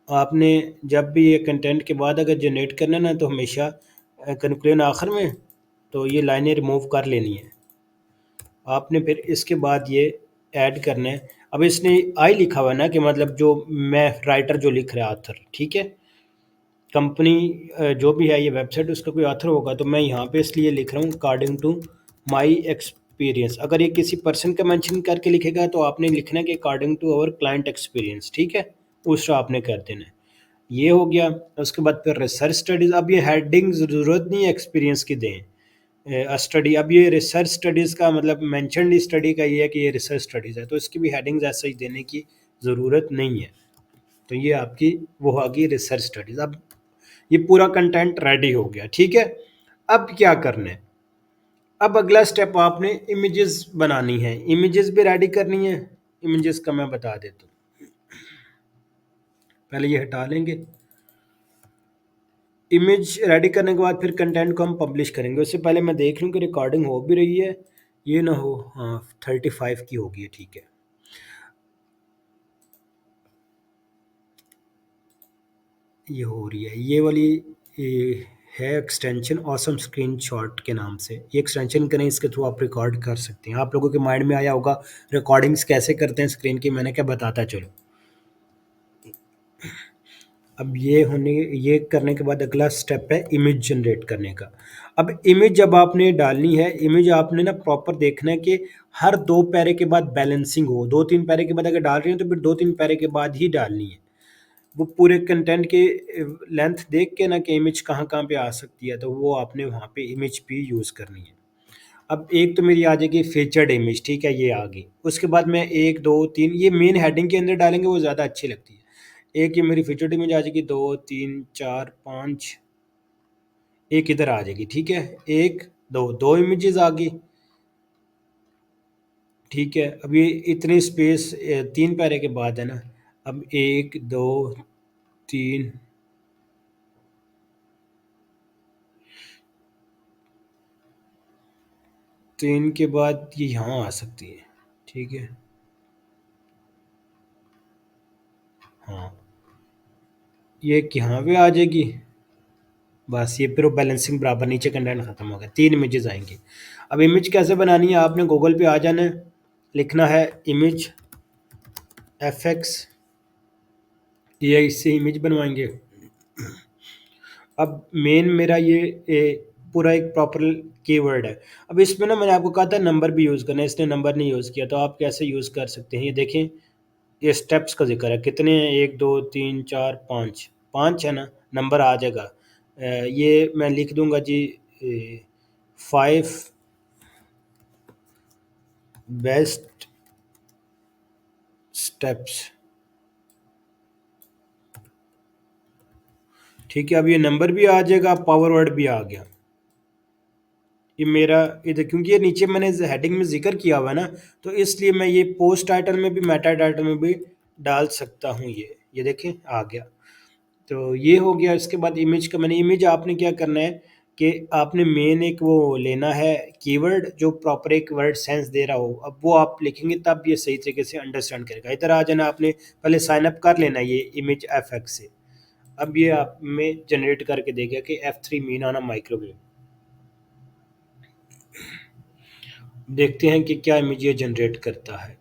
आपने जब भी ये कंटेंट के बाद अगर जनरेट करना है ना, तो हमेशा कंक्लूजन आखिर में, तो ये लाइनें रिमूव कर लेनी है आपने। फिर इसके बाद ये ऐड करना है। अब इसने आई लिखा हुआ है ना, कि मतलब जो मैं राइटर जो लिख रहा है ऑथर, ठीक है। कंपनी जो भी है ये वेबसाइट, उसका कोई ऑथर होगा, तो मैं यहाँ पे इसलिए लिख रहा हूँ अकॉर्डिंग टू माई एक्सपीरियंस। अगर ये किसी पर्सन का मेंशन करके लिखेगा तो आपने लिखना है कि according to our client experience, ठीक है। उसका आपने कर देना है। ये हो गया। उसके बाद फिर रिसर्च स्टडीज़। अब ये हेडिंग ज़रूरत नहीं है एक्सपीरियंस की दें, स्टडी। अब ये रिसर्च स्टडीज़ का मतलब मैंशनड स्टडी का ये है कि ये रिसर्च स्टडीज़ है, तो इसकी भी हेडिंग्स ऐसे ही देने की ज़रूरत नहीं है। तो ये आपकी वो आ गई रिसर्च स्टडीज। अब ये पूरा कंटेंट रेडी हो गया, ठीक है। अब क्या करना है? अब अगला स्टेप आपने इमेजेस बनानी है, इमेजेस भी रेडी करनी है। इमेजेस का मैं बता देता हूँ, पहले ये हटा लेंगे। इमेज रेडी करने के बाद फिर कंटेंट को हम पब्लिश करेंगे। उससे पहले मैं देख लूँ कि रिकॉर्डिंग हो भी रही है, ये ना हो, हाँ 35 की होगी, ठीक है। ये हो रही है, ये वाली ये है एक्सटेंशन ऑसम स्क्रीनशॉट के नाम से। ये एक्सटेंशन करें, इसके थ्रू आप रिकॉर्ड कर सकते हैं। आप लोगों के माइंड में आया होगा रिकॉर्डिंग्स कैसे करते हैं स्क्रीन की, मैंने क्या बताता चलो। अब ये करने के बाद अगला स्टेप है इमेज जनरेट करने का। अब इमेज जब आपने डालनी है, इमेज आपने ना प्रॉपर देखना है कि हर 2 पैरे के बाद बैलेंसिंग हो। 2-3 पैरे के बाद अगर डाल रहे हैं तो फिर 2-3 पैरे के बाद ही डालनी है। वो पूरे कंटेंट के लेंथ देख के ना कि इमेज कहाँ-कहाँ पे आ सकती है, तो वो आपने वहाँ पे इमेज भी यूज़ करनी है। अब एक तो मेरी आ जाएगी फीचर्ड इमेज, ठीक है, ये आ गई। उसके बाद मैं 1, 2, 3 ये मेन हेडिंग के अंदर डालेंगे, वो ज़्यादा अच्छी लगती है। एक ये मेरी फीचर्ड इमेज आ जाएगी, 2, 3, 4, 5, एक इधर आ जाएगी, ठीक है। 1, 2, 2 इमेजेस आ गई, ठीक है। अब ये इतनी स्पेस 3 पैरे के बाद है ना। अब 1, 2, 3, 3 के बाद ये यहाँ आ सकती है, ठीक है। हाँ, ये एक यहाँ पे आ जाएगी। बस ये फिर बैलेंसिंग बराबर, नीचे कंटेंट खत्म हो गया, 3 इमेजेस आएंगी। अब इमेज कैसे बनानी है? आपने गूगल पे आ जाना है, लिखना है इमेज एफएक्स, ये इससे इमेज बनवाएंगे। अब मेन मेरा पूरा एक प्रॉपर कीवर्ड है। अब इसमें ना मैंने आपको कहा था नंबर भी यूज़ करना है, इसने नंबर नहीं यूज़ किया, तो आप कैसे यूज़ कर सकते हैं ये देखें। ये स्टेप्स का जिक्र है, कितने हैं? 1, 2, 3, 4, 5, 5 है ना, नंबर आ जाएगा। ये मैं लिख दूंगा जी, 5 बेस्ट स्टेप्स, ठीक है। अब ये नंबर भी आ जाएगा, पावर वर्ड भी आ गया। ये मेरा इधर, क्योंकि ये नीचे मैंने हेडिंग में जिक्र किया हुआ है ना, तो इसलिए मैं ये पोस्ट टाइटल में भी मेटा टाइटल में भी डाल सकता हूँ। ये देखें आ गया। तो ये हो गया। इसके बाद इमेज का, मैंने इमेज, आपने क्या करना है कि आपने मेन एक वो लेना है कीवर्ड जो प्रॉपर एक वर्ड सेंस दे रहा हो। अब वो आप लिखेंगे तब ये सही तरीके से अंडरस्टैंड करेगा। इधर आ जाना, आपने पहले साइन अप कर लेना ये इमेज एफएक्स से। अब ये आप में जनरेट करके देगा कि F3 mean on a microwave. देखते हैं कि क्या इमेज ये जनरेट करता है।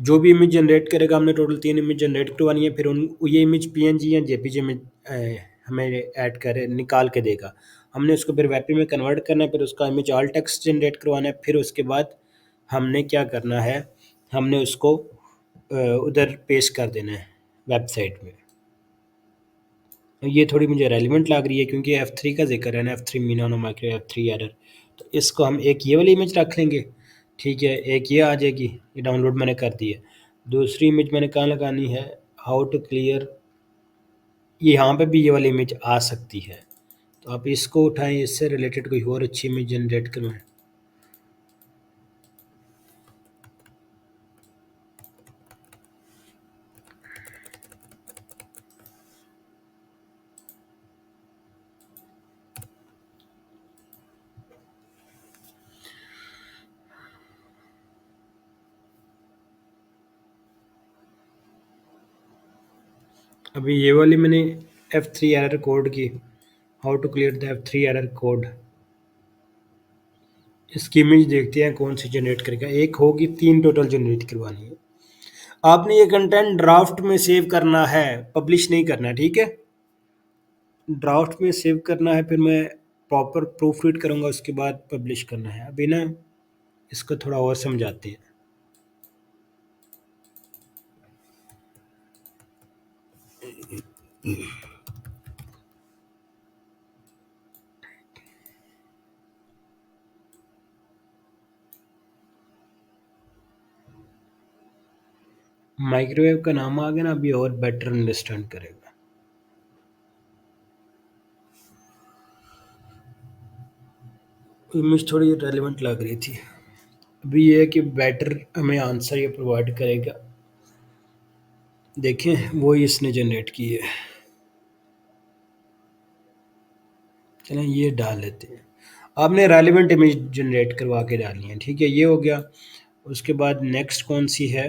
जो भी इमेज जनरेट करेगा, हमने टोटल 3 इमेज जनरेट करवानी है, फिर उन ये इमेज पीएनजी या जेपीजी में हमें ऐड कर निकाल के देगा। हमने उसको फिर वेब में कन्वर्ट करना है, फिर उसका इमेज ऑल टेक्स्ट जनरेट करवाना है। फिर उसके बाद हमने क्या करना है, हमने उसको उधर पेश कर देना है वेबसाइट में। ये थोड़ी मुझे रेलिवेंट लग रही है क्योंकि F3 का जिक्र है ना, F3 Meena micro F3 error. तो इसको हम एक ये वाली इमेज रख लेंगे, ठीक है। एक ये आ जाएगी, ये डाउनलोड मैंने कर दी है। दूसरी इमेज मैंने कहाँ लगानी है, हाउ टू क्लियर, ये यहाँ पे भी ये वाली इमेज आ सकती है। तो आप इसको उठाएं, इससे रिलेटेड कोई और अच्छी इमेज जनरेट करवाएं। अभी ये वाली मैंने F3 एरर कोड की, how to clear the F3 error code. इसकी इमेज देखते हैं कौन सी जनरेट करेगा। एक होगी, 3 टोटल जनरेट करवानी है। आपने ये कंटेंट ड्राफ्ट में सेव करना है, पब्लिश नहीं करना है, ठीक है। ड्राफ्ट में सेव करना है, फिर मैं प्रॉपर प्रूफ रीड करूँगा, उसके बाद पब्लिश करना है। अभी ना इसको थोड़ा और समझाते हैं। माइक्रोवेव का नाम आ गया ना, अभी और बेटर अंडरस्टैंड करेगा। इमेज थोड़ी रेलिवेंट लग रही थी। अभी ये है कि बेटर हमें आंसर ये प्रोवाइड करेगा। देखें वो ही इसने जनरेट की है। चलें ये डाल लेते हैं। आपने रेलिवेंट इमेज जनरेट करवा के डालनी है, ठीक है, ये हो गया। उसके बाद नेक्स्ट कौन सी है,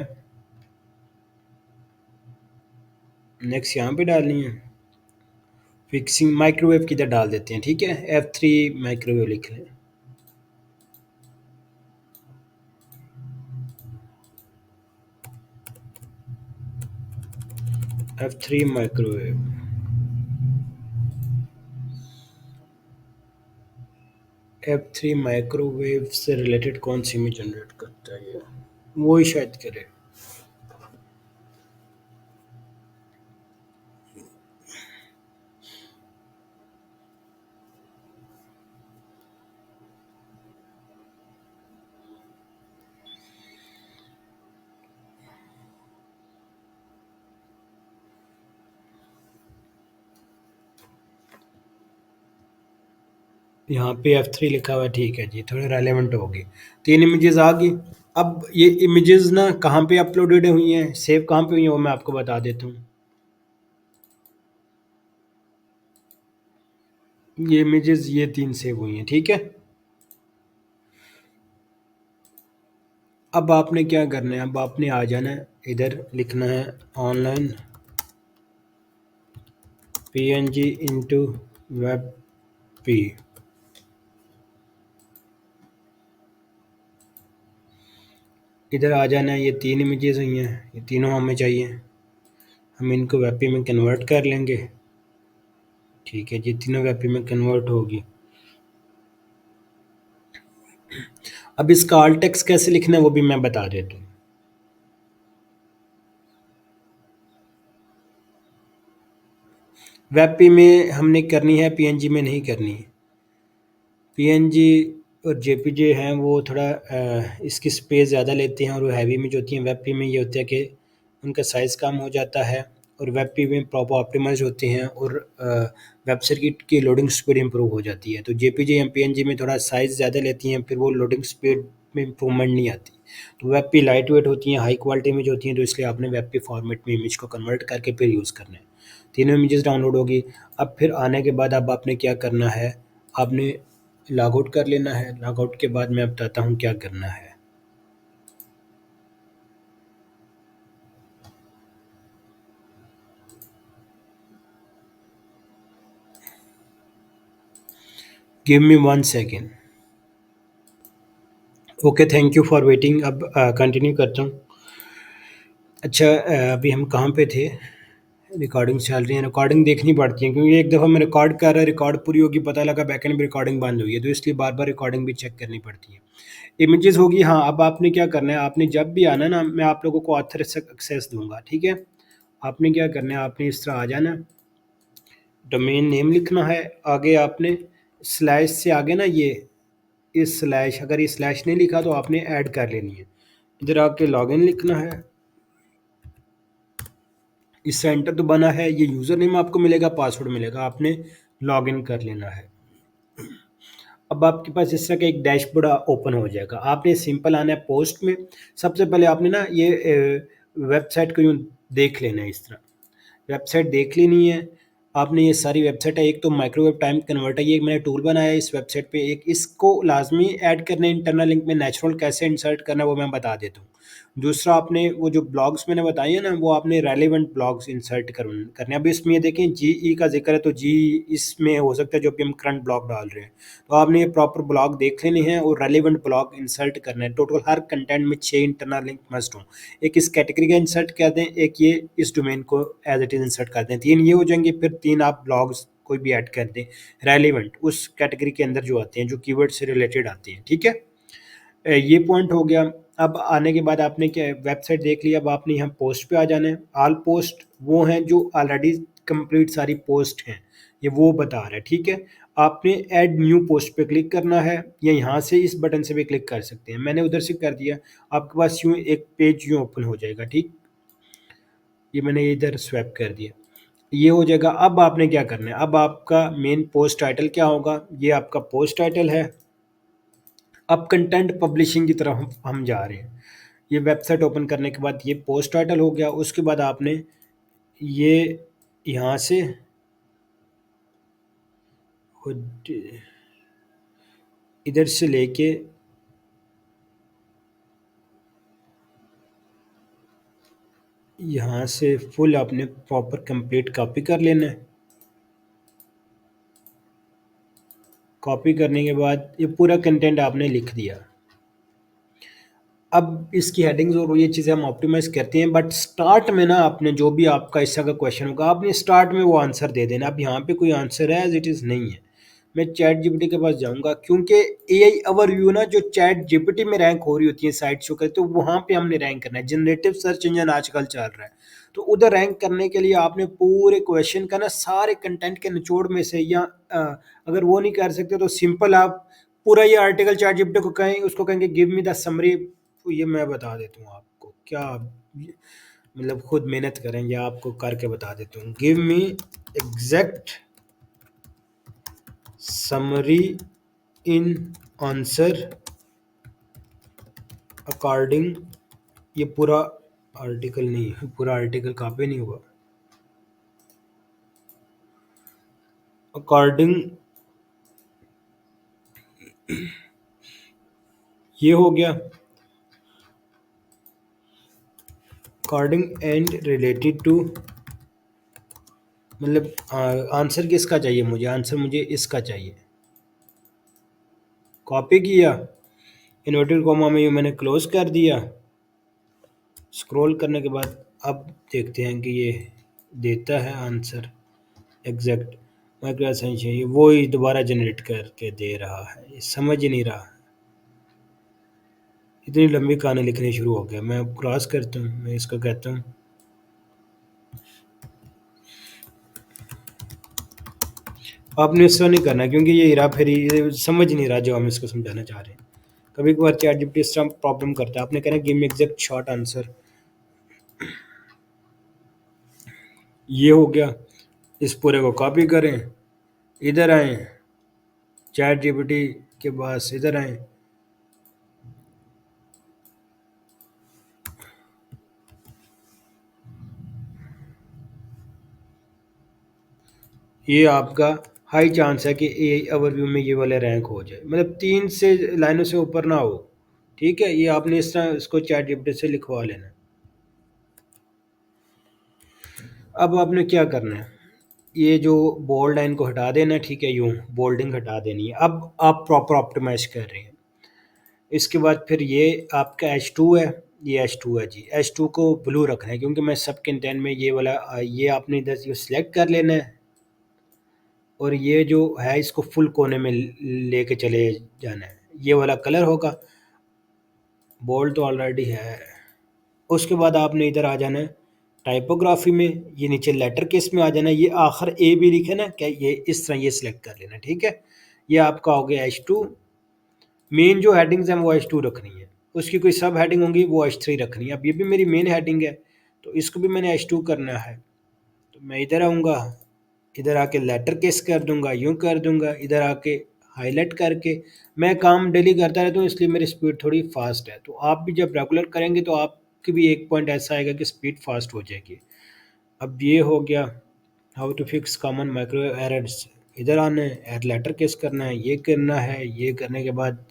नेक्स्ट यहाँ पे डालनी है। फिक्सिंग माइक्रोवेव किधर डाल देते हैं, ठीक है, F3 माइक्रोवेव लिख लें। F3 माइक्रोवेव, F3 माइक्रोवेव से रिलेटेड कौन सी इमेज जनरेट करता है ये, वो ही शायद करे। यहाँ पे F3 लिखा हुआ है, ठीक है जी, थोड़े रेलेवेंट होगी। 3 इमेजेस आ गई। अब ये इमेजेस ना कहाँ पे अपलोडेड हुई हैं, सेव कहाँ पे हुई हैं, वो मैं आपको बता देता हूँ। ये इमेजेस ये 3 सेव हुई हैं, ठीक है। अब आपने क्या करना है, अब आपने आ जाना है इधर, लिखना है online PNG into web P. इधर आ जाना है, ये 3 इमेजेस हुई हैं, ये तीनों हमें चाहिए। हम इनको वेब में कन्वर्ट कर लेंगे, ठीक है जी, तीनों वेब में कन्वर्ट होगी। अब इसका ऑल टेक्स्ट कैसे लिखना है वो भी मैं बता देता हूँ। वेब में हमने करनी है, PNG में नहीं करनी है। PNG और JPG हैं वो थोड़ा इसकी स्पेस ज़्यादा लेते हैं, और वो हैवी में जो होती हैं। वेब में ये होता है कि उनका साइज़ कम हो जाता है, और वेब में प्रॉपर ऑप्टिमाइज होते हैं, और वेब सर्किट की लोडिंग स्पीड इंप्रूव हो जाती है। तो JPG या PNG में थोड़ा साइज़ ज़्यादा लेती हैं, फिर वो लोडिंग स्पीड में इंप्रूवमेंट नहीं आती। तो वेब लाइट वेट होती हैं, हाई क्वालिटी इमेज होती हैं, तो इसलिए आपने वेब फॉर्मेट में इमेज को कन्वर्ट करके फिर यूज़ करना है। तीनों इमेजेस डाउनलोड होगी। अब फिर आने के बाद अब आपने क्या करना है, आपने लॉग आउट कर लेना है। लॉग आउट के बाद मैं बताता हूँ क्या करना है। Give me 1 second. Okay, thank you for waiting. अब कंटिन्यू करता हूँ। अच्छा, अभी हम कहाँ पे थे, रिकॉर्डिंग चल रही है। रिकॉर्डिंग देखनी पड़ती है, क्योंकि एक दफ़ा मैं रिकॉर्ड कर रहा, रिकॉर्ड पूरी होगी, पता लगा बैकएंड में रिकॉर्डिंग बंद हुई है, तो इसलिए बार बार रिकॉर्डिंग भी चेक करनी पड़ती है। इमेजेस होगी, हाँ। अब आपने क्या करना है, आपने जब भी आना ना, मैं आप लोगों को ऑथर एक्सेस दूंगा, ठीक है। आपने क्या करना है, आपने इस तरह आ जाना, डोमेन नेम लिखना है, आगे आपने स्लैश से आगे ना ये इस स्लैश, अगर ये स्लैश नहीं लिखा तो आपने ऐड कर लेनी है। इधर आके लॉगिन लिखना है, इस सेंटर तो बना है, ये यूज़र नेम आपको मिलेगा, पासवर्ड मिलेगा, आपने लॉगिन कर लेना है। अब आपके पास इस तरह का एक डैशबोर्ड ओपन हो जाएगा। आपने सिंपल आना है पोस्ट में। सबसे पहले आपने ना ये वेबसाइट को यूँ देख लेना है, इस तरह वेबसाइट देख लेनी है आपने। ये सारी वेबसाइट है, एक तो माइक्रोवेव टाइम कन्वर्टर, ये मैंने टूल बनाया है इस वेबसाइट पे। एक इसको लाजमी ऐड करना है इंटरनल लिंक में, नेचुरल कैसे इंसर्ट करना है वो मैं बता देता हूँ। दूसरा, आपने वो जो ब्लॉग्स मैंने बताई है ना, वो आपने रेलिवेंट ब्लॉग्स इंसर्ट करने हैं। अब इसमें ये देखें GE का जिक्र है, तो जी इसमें हो सकता है जो भी हम करंट ब्लॉग डाल रहे हैं, तो आपने ये प्रॉपर ब्लॉग देख लेने हैं और रेलिवेंट ब्लॉग इंसर्ट करना है। टोटल हर कंटेंट में 6 इंटरनल लिंक मस्ट हों। एक इस कैटेगरी का इंसर्ट कर दें, एक ये इस डोमेन को एज इट इज़ इंसर्ट कर दें, 3 ये हो जाएंगे। फिर 3 आप ब्लॉग्स कोई भी ऐड कर दें रेलिवेंट उस कैटेगरी के अंदर जो आते हैं, जो कीवर्ड से रिलेटेड आते हैं, ठीक है। ये पॉइंट हो गया। अब आने के बाद आपने क्या वेबसाइट देख लिया, अब आपने यहाँ पोस्ट पे आ जाना है। ऑल पोस्ट वो हैं जो ऑलरेडी कंप्लीट सारी पोस्ट हैं, ये वो बता रहा है, ठीक है। आपने ऐड न्यू पोस्ट पे क्लिक करना है, या यहाँ से इस बटन से भी क्लिक कर सकते हैं, मैंने उधर से कर दिया। आपके पास यूँ एक पेज यूँ ओपन हो जाएगा, ठीक। ये मैंने इधर स्वैप कर दिया, ये हो जाएगा। अब आपने क्या करना है, अब आपका मेन पोस्ट टाइटल क्या होगा, ये आपका पोस्ट टाइटल है। अब कंटेंट पब्लिशिंग की तरफ हम जा रहे हैं। ये वेबसाइट ओपन करने के बाद ये पोस्ट टाइटल हो गया, उसके बाद आपने ये यहाँ से इधर से लेके यहाँ से फुल आपने प्रॉपर कंप्लीट कॉपी कर लेना है। कॉपी करने के बाद ये पूरा कंटेंट आपने लिख दिया। अब इसकी हेडिंग्स और ये चीज़ें हम ऑप्टिमाइज़ करते हैं, बट स्टार्ट में ना आपने जो भी आपका ऐसा का क्वेश्चन होगा आपने स्टार्ट में वो आंसर दे देना। अब यहाँ पे कोई आंसर है एज इट इज़ नहीं है। मैं चैट जीपीटी के पास जाऊँगा, क्योंकि एआई ओवरव्यू ना जो चैट जीपीटी में रैंक हो रही होती है साइट शो करते, तो वहाँ पे हमने रैंक करना है। जनरेटिव सर्च इंजन आजकल चल रहा है, तो उधर रैंक करने के लिए आपने पूरे क्वेश्चन का ना सारे कंटेंट के निचोड़ में से, या अगर वो नहीं कर सकते तो सिंपल आप पूरा ये आर्टिकल चैट जीपीटी को कहें, उसको कहेंगे गिव मी द समरी। तो ये मैं बता देता हूँ आपको क्या, मतलब खुद मेहनत करेंगे, आपको करके बता देता हूँ। Give me exact summary in answer according, ये पूरा आर्टिकल नहीं है, पूरा आर्टिकल कॉपी नहीं हुआ, अकॉर्डिंग ये हो गया, अकॉर्डिंग एंड रिलेटेड टू, मतलब आंसर किसका चाहिए मुझे, आंसर मुझे इसका चाहिए। कॉपी किया, इन्वर्टेड कॉमा में ये मैंने क्लोज कर दिया। स्क्रॉल करने के बाद अब देखते हैं कि ये देता है आंसर एग्जैक्ट माइक्रो एसेंस, ये वो ही दोबारा जनरेट करके दे रहा है, ये समझ ही नहीं रहा। इतनी लंबी कहानी लिखनी शुरू हो गया। मैं अब क्रॉस करता हूँ, मैं इसको कहता हूँ आपने इसका नहीं करना, क्योंकि ये हेरा फेरी ये समझ नहीं रहा जो हम इसको समझाना चाह रहे हैं। कभी कभार चैट जीपीटी इस तरह प्रॉब्लम करता है। आपने कहना give me exact short answer, ये हो गया। इस पूरे को कॉपी करें, इधर आए चैट जीपीटी के पास, इधर आए, ये आपका हाई चांस है कि ए ओवरव्यू में ये वाले रैंक हो जाए, मतलब 3 से लाइनों से ऊपर ना हो। ठीक है, ये आपने इस तरह इसको चैट जीपीटी से लिखवा लेना। अब आपने क्या करना है, ये जो बोल्ड लाइन को हटा देना है, ठीक है, यूँ बोल्डिंग हटा देनी है। अब आप प्रॉपर ऑप्टिमाइज कर रहे हैं। इसके बाद फिर ये आपका H2 है, ये H2 है जी। H2 को ब्लू रखना है, क्योंकि मैं सब कंटेंट में ये वाला ये आपने इधर से सिलेक्ट कर लेना है, और ये जो है इसको फुल कोने में लेके चले जाना है। ये वाला कलर होगा, बोल्ड तो ऑलरेडी है। उसके बाद आपने इधर आ जाना है टाइपोग्राफी में, ये नीचे लेटर केस में आ जाना है, ये आखिर ए भी लिखे ना क्या, ये इस तरह ये सिलेक्ट कर लेना, ठीक है। ये आपका हो गया H2। मेन जो हेडिंग्स हैं वो H2 रखनी है, उसकी कोई सब हेडिंग होंगी वो H3 रखनी है। अब ये भी मेरी मेन हेडिंग है, तो इसको भी मैंने H2 करना है। तो मैं इधर आऊँगा, इधर आके लेटर केस कर दूंगा, यूँ कर दूंगा, इधर आके हाईलाइट करके। मैं काम डेली करता रहता हूँ, इसलिए मेरी स्पीड थोड़ी फास्ट है। तो आप भी जब रेगुलर करेंगे तो आपकी भी एक पॉइंट ऐसा आएगा कि स्पीड फास्ट हो जाएगी। अब ये हो गया how to fix common micro errors. इधर आना है, एड लेटर केस करना है, ये करना है। ये करने के बाद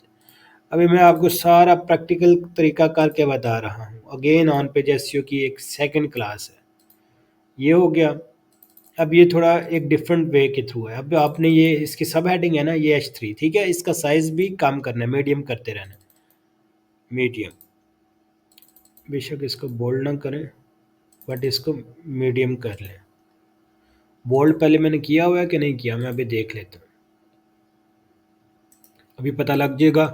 अभी मैं आपको सारा प्रैक्टिकल तरीका करके बता रहा हूँ। अगेन ऑन पेज एसईओ की एक सेकंड क्लास है, ये हो गया। अब ये थोड़ा एक डिफरेंट वे के थ्रू है। अब आपने ये इसकी सब हेडिंग है ना, ये H3, ठीक है। इसका साइज भी कम करना है, मीडियम करते रहना, मीडियम। बेशक इसको बोल्ड ना करें, बट इसको मीडियम कर लें। बोल्ड पहले मैंने किया हुआ है कि नहीं किया, मैं अभी देख लेता हूँ, अभी पता लग जाएगा।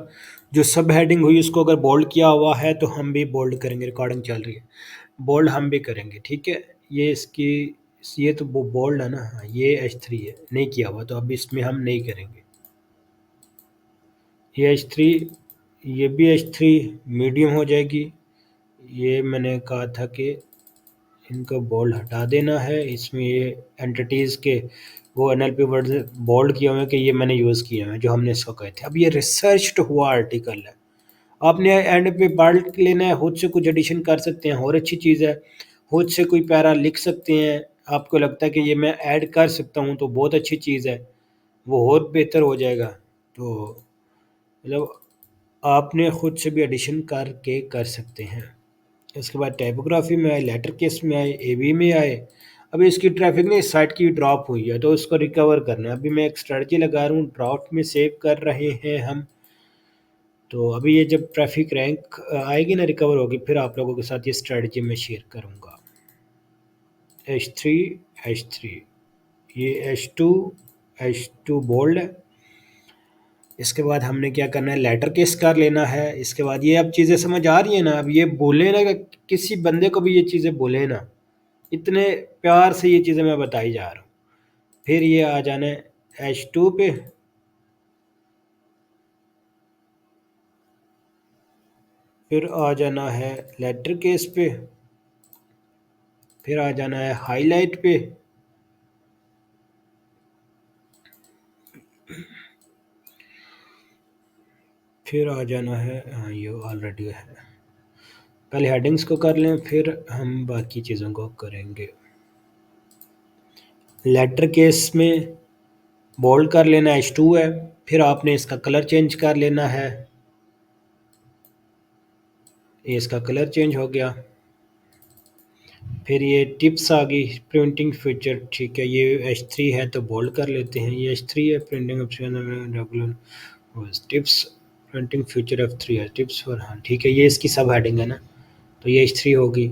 जो सब हेडिंग हुई उसको अगर बोल्ड किया हुआ है तो हम भी बोल्ड करेंगे, रिकॉर्डिंग चल रही है, बोल्ड हम भी करेंगे, ठीक है। ये इसकी ये तो वो बोल्ड है ना, हाँ ये H3 है, नहीं किया हुआ तो अब इसमें हम नहीं करेंगे। ये H3, ये भी H3 मीडियम हो जाएगी। ये मैंने कहा था कि इनको बोल्ड हटा देना है। इसमें ये एंटिटीज़ के वो एनएलपी वर्ड्स बोल्ड किए हुए हैं कि ये मैंने यूज़ किए हैं जो हमने इसको कहे थे। अब ये रिसर्च्ड हुआ आर्टिकल है, आपने एंड पे पढ़ लेना है, खुद से कुछ एडिशन कर सकते हैं और अच्छी चीज़ है। खुद से कोई पैरा लिख सकते हैं, आपको लगता है कि ये मैं ऐड कर सकता हूँ तो बहुत अच्छी चीज़ है, वो और बेहतर हो जाएगा। तो मतलब आपने खुद से भी एडिशन करके कर सकते हैं। इसके बाद टाइपोग्राफी में आए, लेटर केस में आए, एवी में आए। अभी इसकी ट्रैफिक ने इस साइट की ड्रॉप हुई है तो उसको रिकवर करना है। अभी मैं एक स्ट्रेटजी लगा रहा हूँ, ड्राफ्ट में सेव कर रहे हैं हम। तो अभी ये जब ट्रैफिक रैंक आएगी ना, रिकवर होगी, फिर आप लोगों के साथ ये स्ट्रेटजी मैं शेयर करूँगा। H3 H3, ये H2 बोल्ड है। इसके बाद हमने क्या करना है, लेटर केस कर लेना है। इसके बाद ये अब चीज़ें समझ आ रही है ना, अब ये बोले ना कि किसी बंदे को भी ये चीज़ें बोले ना, इतने प्यार से ये चीज़ें मैं बताई जा रहा हूँ। फिर ये आ जाना है H2 पे, फिर आ जाना है लेटर केस पे, फिर आ जाना है हाईलाइट पे, फिर आ जाना है, हाँ ये ऑलरेडी है। पहले हेडिंग्स को कर लें फिर हम बाकी चीज़ों को करेंगे। लेटर केस में बोल्ड कर लेना H2 है, फिर आपने इसका कलर चेंज कर लेना है। ये इसका कलर चेंज हो गया। फिर ये टिप्स आ गई, प्रिंटिंग फीचर, ठीक है। ये H3 है तो बोल्ड कर लेते हैं, ये H3 है। Printing option regular tips, printing feature F3 है, टिप्स फॉर, हाँ ठीक है, ये इसकी सब हेडिंग है ना, तो ये H3 होगी।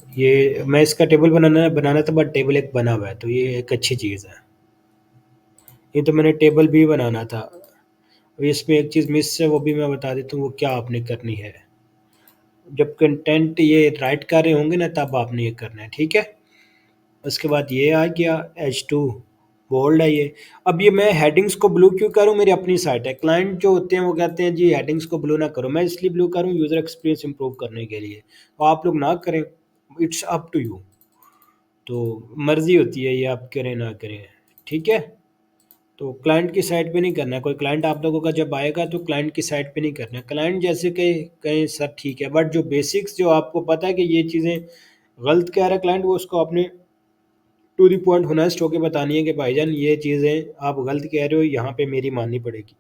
ये मैं इसका टेबल बनाना था बट टेबल एक बना हुआ है, तो ये एक अच्छी चीज़ है। ये तो मैंने टेबल भी बनाना था। अब इसमें एक चीज़ मिस है, वो भी मैं बता देता हूँ, वो क्या आपने करनी है। जब कंटेंट ये राइट कर रहे होंगे ना, तब आपने ये करना है, ठीक है। उसके बाद ये आ गया H2 बोल्ड है ये। अब ये मैं हेडिंग्स को ब्लू क्यों करूँ, मेरी अपनी साइट है। क्लाइंट जो होते हैं वो कहते हैं जी हेडिंग्स को ब्लू ना करो, मैं इसलिए ब्लू करूँ यूज़र एक्सपीरियंस इंप्रूव करने के लिए। तो आप लोग ना करें, इट्स अप टू यू। तो मर्ज़ी होती है ये, आप करें ना करें, ठीक है। तो क्लाइंट की साइट पे नहीं करना है। कोई क्लाइंट आप लोगों का जब आएगा तो क्लाइंट की साइट पे नहीं करना है। क्लाइंट जैसे कहीं कहीं सर ठीक है, बट जो बेसिक्स जो आपको पता है कि ये चीज़ें गलत कह रहा है क्लाइंट, वो उसको आपने टू दी पॉइंट होनेस्ट होकर बतानी है कि भाईजान ये चीज़ें आप गलत कह रहे हो, यहाँ पे मेरी माननी पड़ेगी।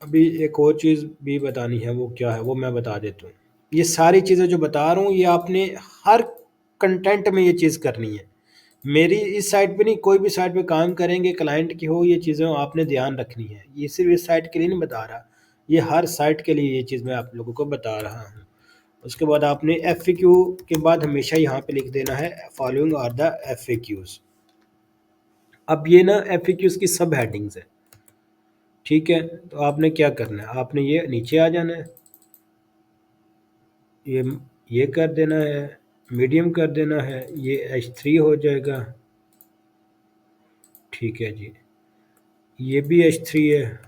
अभी एक और चीज़ भी बतानी है, वो क्या है वो मैं बता देता हूँ। ये सारी चीज़ें जो बता रहा हूँ ये आपने हर कंटेंट में ये चीज़ करनी है। मेरी इस साइट पे नहीं, कोई भी साइट पे काम करेंगे क्लाइंट की हो, ये चीज़ें आपने ध्यान रखनी है। ये सिर्फ इस साइट के लिए नहीं बता रहा, ये हर साइट के लिए ये चीज़ मैं आप लोगों को बता रहा हूँ। उसके बाद आपने FAQ के बाद हमेशा यहाँ पे लिख देना है फॉलोइंग आर द FAQs। अब ये ना FAQs की सब हेडिंग्स है, ठीक है। तो आपने क्या करना है, आपने ये नीचे आ जाना है, ये ये कर देना है, मीडियम कर देना है, ये H3 हो जाएगा, ठीक है जी। ये भी H3 है,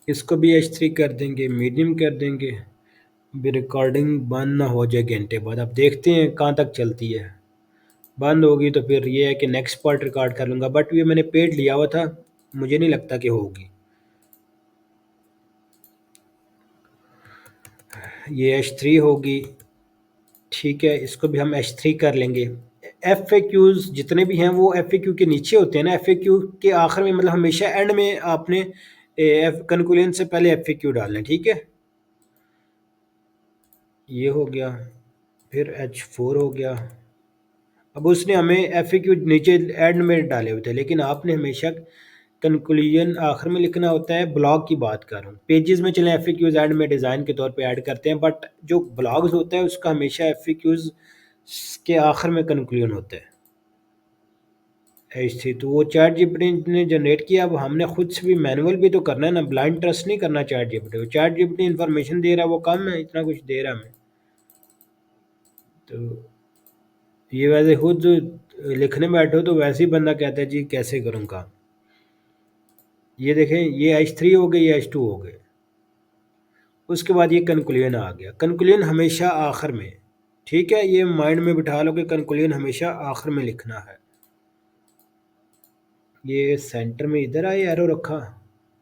इसको भी H3 कर देंगे, मीडियम कर देंगे। अभी रिकॉर्डिंग बंद ना हो जाए घंटे बाद, अब देखते हैं कहाँ तक चलती है। बंद होगी तो फिर ये है कि नेक्स्ट पार्ट रिकॉर्ड कर लूँगा, बट ये मैंने पेड लिया हुआ था, मुझे नहीं लगता कि होगी। ये H3 होगी, ठीक है। इसको भी हम H3 कर लेंगे। FAQs जितने भी हैं वो FAQ के नीचे होते हैं ना, FAQ के आखिर में, मतलब हमेशा एंड में आपने कंक्लूजन से पहले FAQ डालना है, ठीक है। ये हो गया, फिर H4 हो गया। अब उसने हमें FAQ नीचे एंड में डाले हुए थे, लेकिन आपने हमेशा कंक्लूजन आखिर में लिखना होता है। ब्लॉग की बात कर रहा हूँ, पेजेस में चले FAQs एंड में डिज़ाइन के तौर पे ऐड करते हैं, बट जो ब्लॉग्स होता है उसका हमेशा FAQs के आखिर में कंक्लूजन होता है। ऐसे तो वो चैट जीपीटी ने जनरेट किया, अब हमने खुद से भी मैनुअल भी तो करना है ना, ब्लाइंड ट्रस्ट नहीं करना चैट जीपीटी को। चैट जीपीटी इन्फॉर्मेशन दे रहा है वो कम है, इतना कुछ दे रहा है हमें। तो ये वैसे खुद लिखने बैठो तो वैसे ही बंदा कहता है जी कैसे करूँ काम। ये देखें, ये H3 हो गए, ये H2 हो गए। उसके बाद ये कंक्लूजन आ गया। कंक्लूजन हमेशा आखिर में, ठीक है, ये माइंड में बिठा लो कि कंक्लूजन हमेशा आखिर में लिखना है। ये सेंटर में इधर आए एरो रखा,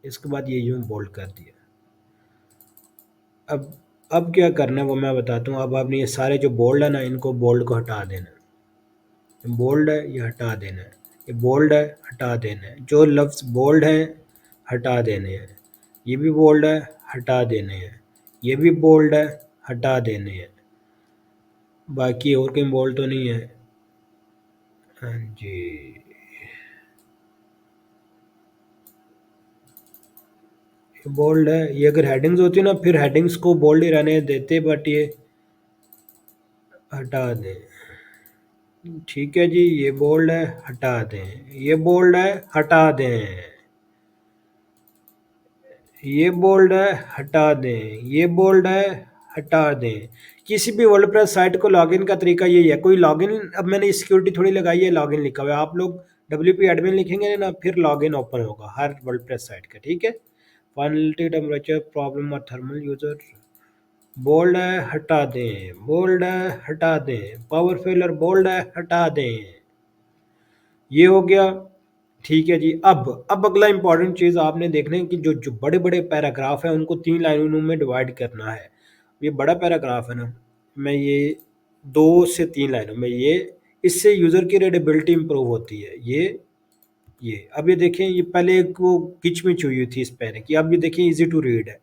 इसके बाद ये यूं बोल्ड कर दिया। अब क्या करना है वो मैं बताता हूँ। अब आपने ये सारे जो बोल्ड है ना, इनको बोल्ड को हटा देना है। बोल्ड है ये हटा देना है, ये बोल्ड है हटा देना है, जो लफ्ज़ बोल्ड है हटा देने हैं, ये भी बोल्ड है हटा देने हैं, ये भी बोल्ड है हटा देने हैं। बाकी और कहीं बोल्ड तो नहीं है। हाँ जी, ये बोल्ड है। ये अगर हेडिंग्स होती ना फिर हेडिंग्स को बोल्ड ही रहने देते, बट ये हटा दें। ठीक है जी, ये बोल्ड है हटा दें, ये बोल्ड है हटा दें, ये बोल्ड है हटा दें, ये बोल्ड है हटा दें। किसी भी वर्डप्रेस साइट को लॉगिन का तरीका यही है। कोई लॉगिन, अब मैंने सिक्योरिटी थोड़ी लगाई है, लॉगिन लिखा हुआ है। आप लोग WP एडमिन लिखेंगे ना, फिर लॉगिन ओपन होगा हर वर्डप्रेस साइट का, ठीक है। फाइनलिटी टेम्परेचर प्रॉब्लम और थर्मल यूजर, बोल्ड है हटा दें, बोल्ड है हटा दें, पावर फेलर बोल्ड है हटा दें। ये हो गया, ठीक है जी। अब अगला इंपॉर्टेंट चीज़ आपने देखना है कि जो जो बड़े बड़े पैराग्राफ हैं उनको 3 लाइनों में डिवाइड करना है। ये बड़ा पैराग्राफ है ना, मैं ये 2 से 3 लाइनों में, ये इससे यूज़र की रीडेबिलिटी इंप्रूव होती है। ये अब ये देखें, ये पहले एक वो किचमिच हुई थी इस पैरे की, अब ये देखें इजी टू रीड है।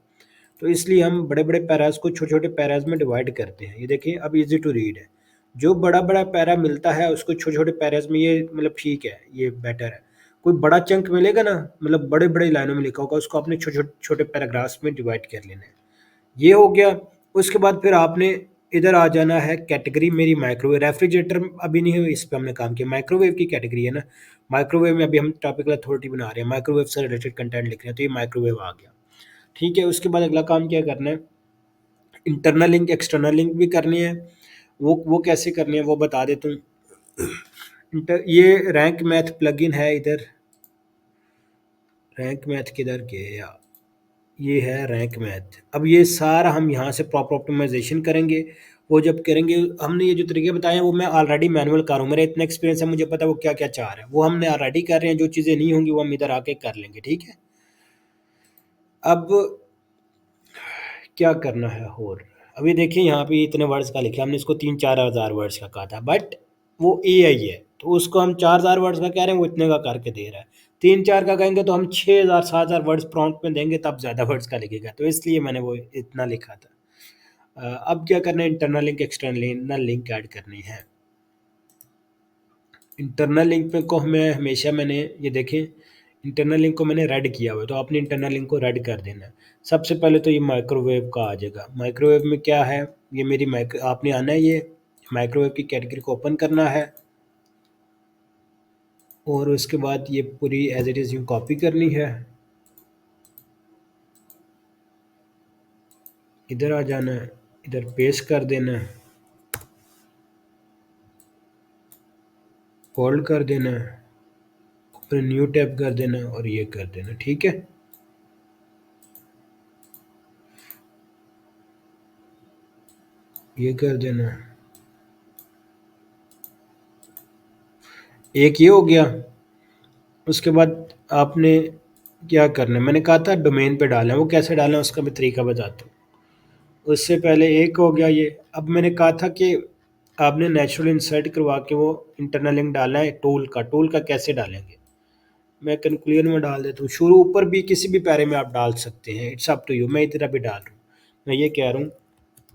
तो इसलिए हम बड़े बड़े पैराज को छोटे छोटे पैराज में डिवाइड करते हैं। ये देखिए अब इजी टू रीड है। जो बड़ा बड़ा पैरा मिलता है उसको छोटे छोटे पैराज में, ये मतलब ठीक है, ये बेटर है। कोई बड़ा चंक मिलेगा ना, मतलब बड़े बड़े लाइनों में लिखा होगा, उसको आपने छोटे छोटे छोटे पैराग्राफ्स में डिवाइड कर लेना है। ये हो गया। उसके बाद फिर आपने इधर आ जाना है कैटेगरी। मेरी माइक्रोवेव, रेफ्रिजरेटर अभी नहीं हुई, इस पर हमने काम किया। माइक्रोवेव की कैटेगरी है ना, माइक्रोवेव में अभी हम टॉपिकल अथॉरिटी बना रहे हैं, माइक्रोवेव से रिलेटेड कंटेंट लिख रहे हैं, तो ये माइक्रोवेव आ गया। ठीक है, उसके बाद अगला काम क्या करना है, इंटरनल लिंक एक्सटर्नल लिंक भी करनी है। वो कैसे करनी है वो बता देता हूँ। ये रैंक मैथ प्लगइन है इधर, रैंक मैथ किधर गया, ये है रैंक मैथ। अब ये सारा हम यहाँ से प्रॉपर ऑप्टिमाइजेशन करेंगे। वो जब करेंगे, हमने ये जो तरीके बताए हैं वो मैं ऑलरेडी मैनुअल कर रहा हूँ, मेरा इतना एक्सपीरियंस है, मुझे पता है वो क्या क्या चाह रहा है, वो हमने ऑलरेडी कर रहे हैं। जो चीज़ें नहीं होंगी वो हम इधर आके कर लेंगे, ठीक है। अब क्या करना है और, अभी देखिए यहाँ पे इतने वर्ड्स का लिखा, हमने इसको 3-4 हज़ार वर्ड्स का कहा था, बट वो AI है तो उसको हम 4 हज़ार वर्ड्स का कह रहे हैं, वो इतने का करके दे रहा है। 3-4 का कहेंगे तो हम 6 हज़ार 7 हज़ार वर्ड्स प्रॉम्प्ट में देंगे तब ज़्यादा वर्ड्स का लिखेगा, तो इसलिए मैंने वो इतना लिखा था। अब क्या करना है, internal link external link add करनी है। इंटरनल लिंक में को हमें हमेशा, मैंने ये देखें इंटरनल लिंक को मैंने रेड किया हुआ है, तो आपने इंटरनल लिंक को रेड कर देना है। सबसे पहले तो ये माइक्रोवेव का आ जाएगा। माइक्रोवेव में क्या है, ये मेरी आपने आना है, ये माइक्रोवेव की कैटेगरी को ओपन करना है और उसके बाद ये पूरी एज इट इज़ यूँ कॉपी करनी है, इधर आ जाना है, इधर पेस्ट कर देना है, होल्ड कर देना है, फिर न्यू टैब कर देना है और ये कर देना, ठीक है। ये कर देना, एक ये हो गया। उसके बाद आपने क्या करना है, मैंने कहा था डोमेन पे डालना है, वो कैसे डालना है उसका मैं तरीका बताता हूँ। उससे पहले एक हो गया ये। अब मैंने कहा था कि आपने नेचुरल इंसर्ट करवा के वो इंटरनल लिंक डालना है। टूल का कैसे डालेंगे, मैं कंक्लूजन में डाल देता हूँ। शुरू ऊपर भी किसी भी पैरे में आप डाल सकते हैं, इट्स अप टू यू। मैं इधर अभी डाल रहा हूँ, मैं ये कह रहा हूँ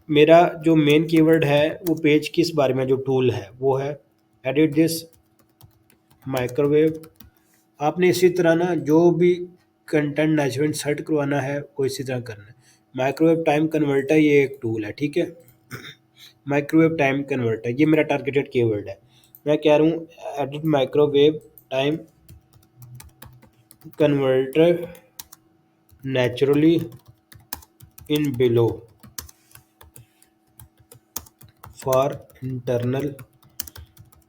मेरा जो मेन कीवर्ड है वो पेज किस बारे में, जो टूल है वो है एडिट दिस माइक्रोवेव। आपने इसी तरह ना जो भी कंटेंट नेचुरल सर्ट करवाना है वो इसी तरह करना है। माइक्रोवेव टाइम कन्वर्टर ये एक टूल है, ठीक है। माइक्रोवेव टाइम कन्वर्टर ये मेरा टारगेटेड कीवर्ड है। मैं कह रहा हूँ edit microwave time converter naturally in below for internal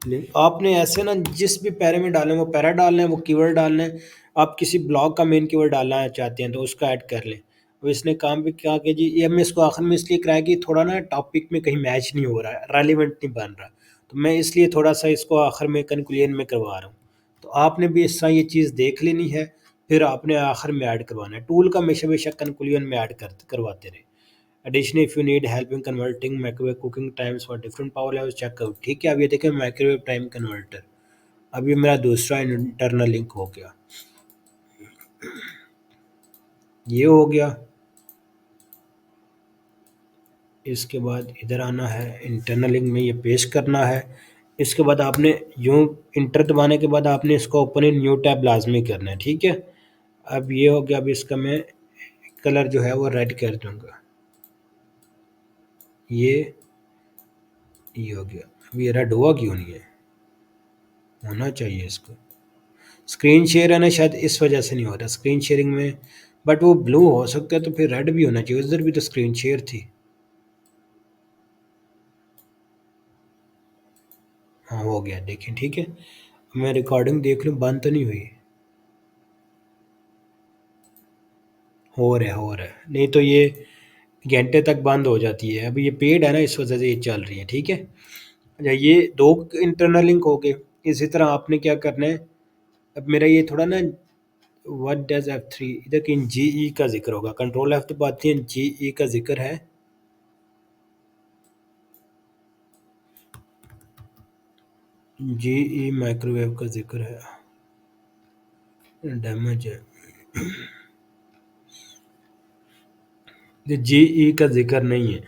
link. आपने ऐसे ना जिस भी पैरे में डालें वो पैरा डालना है, वो कीवर्ड डालना है। आप किसी ब्लॉग का मेन कीवर्ड डालना चाहते हैं तो उसका ऐड कर लें। तो इसने काम भी क्या कि जी ये हमने इसको आखिर में इसलिए कराया कि थोड़ा ना टॉपिक में कहीं मैच नहीं हो रहा है, रेलिवेंट नहीं बन रहा, तो मैं इसलिए थोड़ा सा इसको आखिर में कंक्लूजन में करवा रहा हूँ। तो आपने भी इस तरह ये चीज़ देख लेनी है, फिर आपने आखिर में ऐड करवाना है। टूल का हमेशा बेशक कंक्लूजन में ऐड कर करवाते रहे। Additionally if you need help in converting microwave cooking times for different power levels check out. ठीक है, अब ये देखें माइक्रोवेव टाइम कन्वर्टर। अब ये मेरा दूसरा इंटरनल लिंक हो गया, ये हो गया। इसके बाद इधर आना है, इंटरनल लिंक में ये पेस्ट करना है। इसके बाद आपने यूँ इंटर दबाने के बाद आपने इसको ओपन इन न्यू टैब लाजमी करना है। ठीक है, अब ये हो गया। अब इसका मैं कलर जो है वो रेड कर दूंगा। ये हो गया। अब ये रेड हुआ क्यों नहीं है? होना चाहिए इसको। स्क्रीन शेयर है ना, शायद इस वजह से नहीं हो रहा स्क्रीन शेयरिंग में, बट वो ब्लू हो सकता है तो फिर रेड भी होना चाहिए। उधर भी तो स्क्रीन शेयर थी। हाँ हो गया, देखें। ठीक है, मैं रिकॉर्डिंग देख लूँ, बंद तो नहीं हुई। हो रहा है, नहीं तो ये घंटे तक बंद हो जाती है। अब ये पेड है ना, इस वजह से ये चल रही है। ठीक है, अच्छा ये दो इंटरनल लिंक हो गए। इसी तरह आपने क्या करना है, अब मेरा ये थोड़ा ना व्हाट डज F3 इधर की जी ई का जिक्र होगा। कंट्रोल F दबाते हैं, जी ई का जिक्र है। जी ई माइक्रोवेव का जिक्र है, डैमेज है। ये जी ई का जिक्र नहीं है,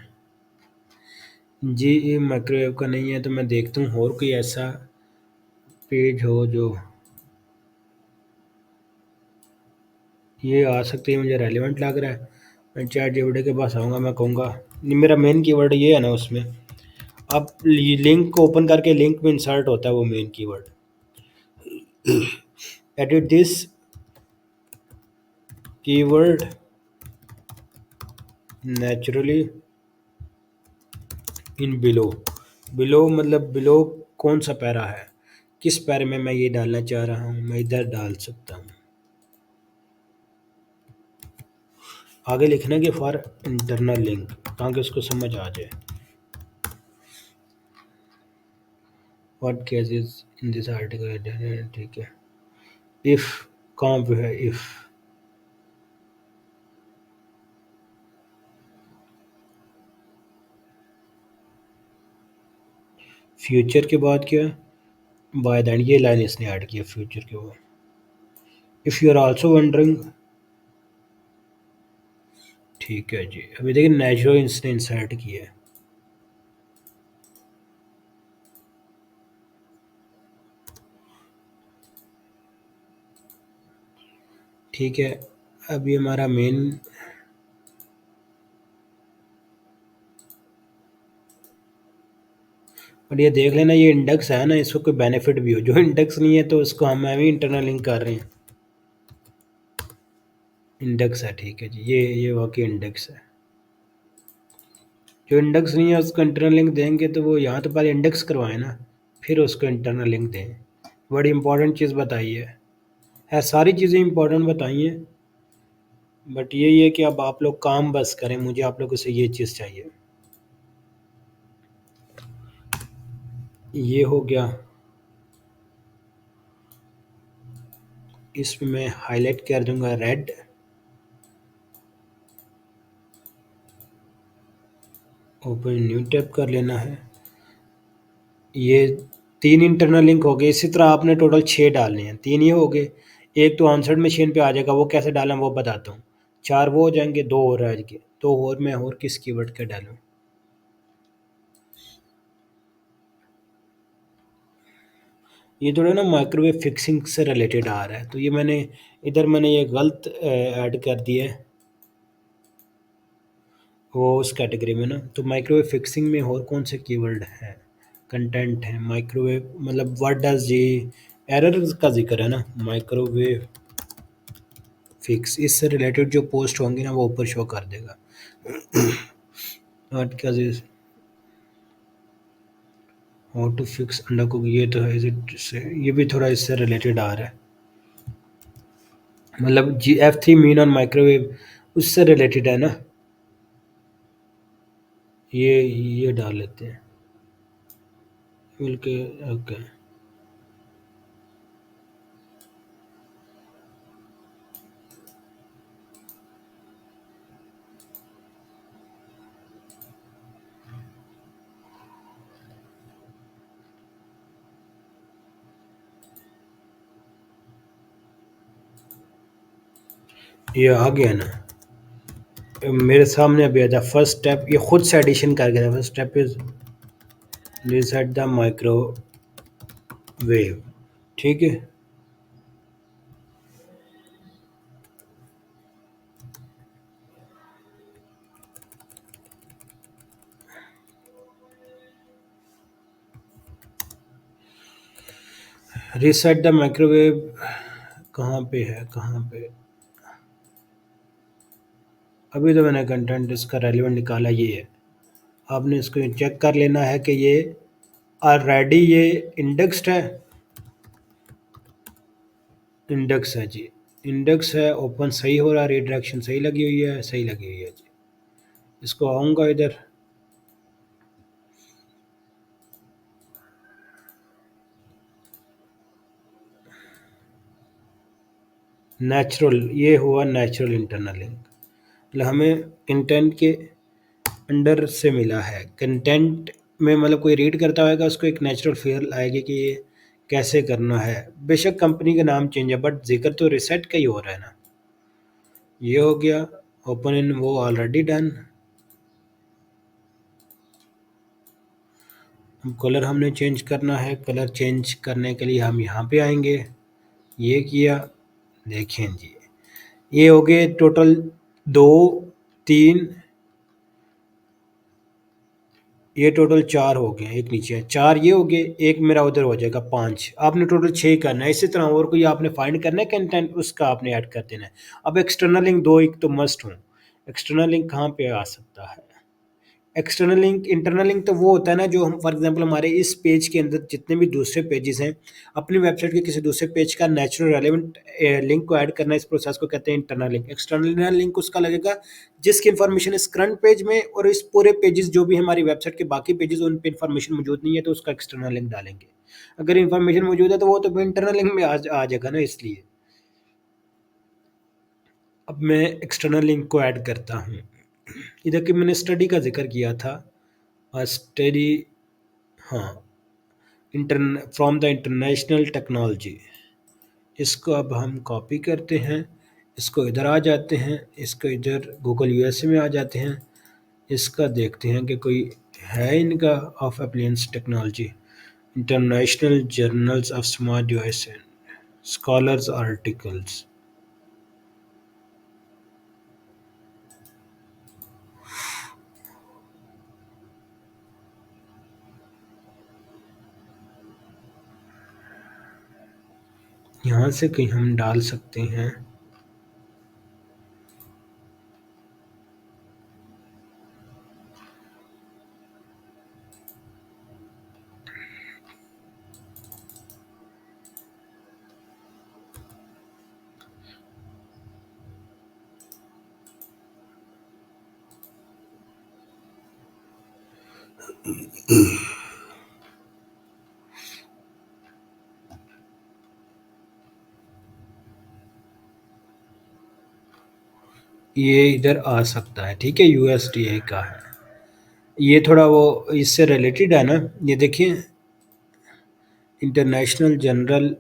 जी ई माइक्रोवेव का नहीं है। तो मैं देखता हूँ और कोई ऐसा पेज हो जो ये आ सकती है, मुझे रेलिवेंट लग रहा है। मैं चैट जीपीटी के पास आऊँगा, मैं कहूँगा नहीं, मेरा मेन कीवर्ड ये है ना उसमें। अब लिंक को ओपन करके लिंक में इंसर्ट होता है वो main keyword. Edit this keyword naturally in below. Below मतलब बिलो कौन सा पैरा है, किस पैरे में मैं ये डालना चाह रहा हूँ, मैं इधर डाल सकता हूँ। आगे लिखना कि फॉर इंटरनल लिंक, ताकि उसको समझ आ जाए। What cases in this article. ठीक है, इफ कहाँ पे है इफ? फ्यूचर के बाद क्या? बाय दैन, ये लाइन इसने ऐड किया फ्यूचर के बाद। If you are also wondering. ठीक है जी, अभी देखिए नेचुरल इसने इंसर्ट किया है। ठीक है, अब ये हमारा मेन, और ये देख लेना ये इंडेक्स है ना, इसको कोई बेनिफिट भी हो। जो इंडेक्स नहीं है तो उसको हम भी इंटरनल लिंक कर रहे हैं। इंडेक्स है, ठीक है जी, ये वाकई इंडेक्स है। जो इंडेक्स नहीं है उसको इंटरनल लिंक देंगे तो वो यहाँ तो पहले इंडेक्स करवाएं ना, फिर उसको इंटरनल लिंक दें। बड़ी इंपॉर्टेंट चीज़ बताई है सारी चीज़ें इंपॉर्टेंट बताई हैं, बट यही है कि अब आप लोग काम बस करें, मुझे आप लोगों से ये चीज़ चाहिए। ये हो गया, इसमें मैं हाईलाइट कर दूंगा रेड। ओपन न्यू टैब कर लेना है। ये 3 इंटरनल लिंक हो गए। इसी तरह आपने टोटल 6 डालने हैं। 3 ये हो गए, एक तो ऑनसाइड मशीन पे आ जाएगा, वो कैसे डालें वो बताता हूँ। 4 वो हो जाएंगे, 2 और रह गए। 2 और मैं और किस कीवर्ड का डालूँ? ये थोड़ा ना माइक्रोवेव फिक्सिंग से रिलेटेड आ रहा है, तो ये मैंने ये गलत ऐड कर दिया है वो उस कैटेगरी में ना। तो माइक्रोवेव फिक्सिंग में और कौन से कीवर्ड हैं? कंटेंट है माइक्रोवेव, मतलब व्हाट डज जी, एरर का जिक्र है ना, माइक्रोवेव फिक्स, इससे रिलेटेड जो पोस्ट होंगे ना वो ऊपर शो कर देगा। व्हाट क्या how to fix under cook, ये तो है से, ये भी थोड़ा इससे रिलेटेड आ रहा है। मतलब जी F3 मीन ऑन माइक्रोवेव उससे रिलेटेड है ना। ये डाल लेते हैं मिलके। ओके, ये आ गया ना मेरे सामने। अभी आ जा फर्स्ट स्टेप, ये खुद से एडिशन कर गया। First step is reset the microwave. ठीक है, रीसेट द माइक्रोवेव कहाँ पे है, कहाँ पे? अभी तो मैंने कंटेंट इसका रेलिवेंट निकाला, ये है। आपने इसको चेक कर लेना है कि ये ऑलरेडी ये इंडेक्स्ड है। इंडेक्स है जी, इंडेक्स है, ओपन सही हो रहा, रीडायरेक्शन सही लगी हुई है, सही लगी हुई है जी। इसको आऊँगा इधर, नेचुरल, ये हुआ नेचुरल इंटरनल लिंक। मतलब हमें कंटेंट के अंडर से मिला है। कंटेंट में मतलब कोई रीड करता होगा, उसको एक नेचुरल फील आएगी कि ये कैसे करना है। बेशक कंपनी का नाम चेंज है, बट जिक्र तो रिसेट का ही हो रहा है ना। ये हो गया ओपन इन, वो ऑलरेडी डन। अब कलर हमने चेंज करना है। कलर चेंज करने के लिए हम यहाँ पे आएंगे, ये किया। देखें जी, ये हो गए टोटल 2, 3, ये टोटल 4 हो गए। एक नीचे है 4, ये हो गए, एक मेरा उधर हो जाएगा 5। आपने टोटल 6 करना है। इसी तरह और कोई आपने फाइंड करना है कंटेंट, उसका आपने ऐड कर देना है। अब एक्सटर्नल लिंक 2 एक तो मस्ट हो। एक्सटर्नल लिंक कहाँ पे आ सकता है? एक्सटर्नल लिंक, इंटरनल लिंक तो वो होता है ना जो हम फॉर एग्जांपल हमारे इस पेज के अंदर जितने भी दूसरे पेजेस हैं, अपनी वेबसाइट के किसी दूसरे पेज का नेचुरल रेलेवेंट लिंक को ऐड करना, इस प्रोसेस को कहते हैं इंटरनल लिंक। एक्सटर्नल लिंक उसका लगेगा जिसकी इन्फॉर्मेशन इस करंट पेज में और इस पूरे पेजेस जो भी हमारी वेबसाइट के बाकी पेजेस उन पे इन्फॉर्मेशन मौजूद नहीं है, तो उसका एक्सटर्नल लिंक डालेंगे। अगर इन्फॉर्मेशन मौजूद है तो वो तो इंटरनल लिंक में आ जाएगा ना, इसलिए। अब मैं एक्सटर्नल लिंक को ऐड करता हूँ। इधर की मैंने स्टडी का जिक्र किया था, स्टडी, हाँ, इंटरन फ्रॉम द इंटरनेशनल टेक्नोलॉजी। इसको अब हम कॉपी करते हैं, इसको इधर आ जाते हैं, इसको इधर गूगल यूएसए में आ जाते हैं। इसका देखते हैं कि कोई है इनका of appliance technology. International journals of smart device and scholars articles. यहाँ से कहीं हम डाल सकते हैं। ये इधर आ सकता है, ठीक है, यूएसडीए का है। ये थोड़ा वो इससे रिलेटेड है ना। ये देखिए, international general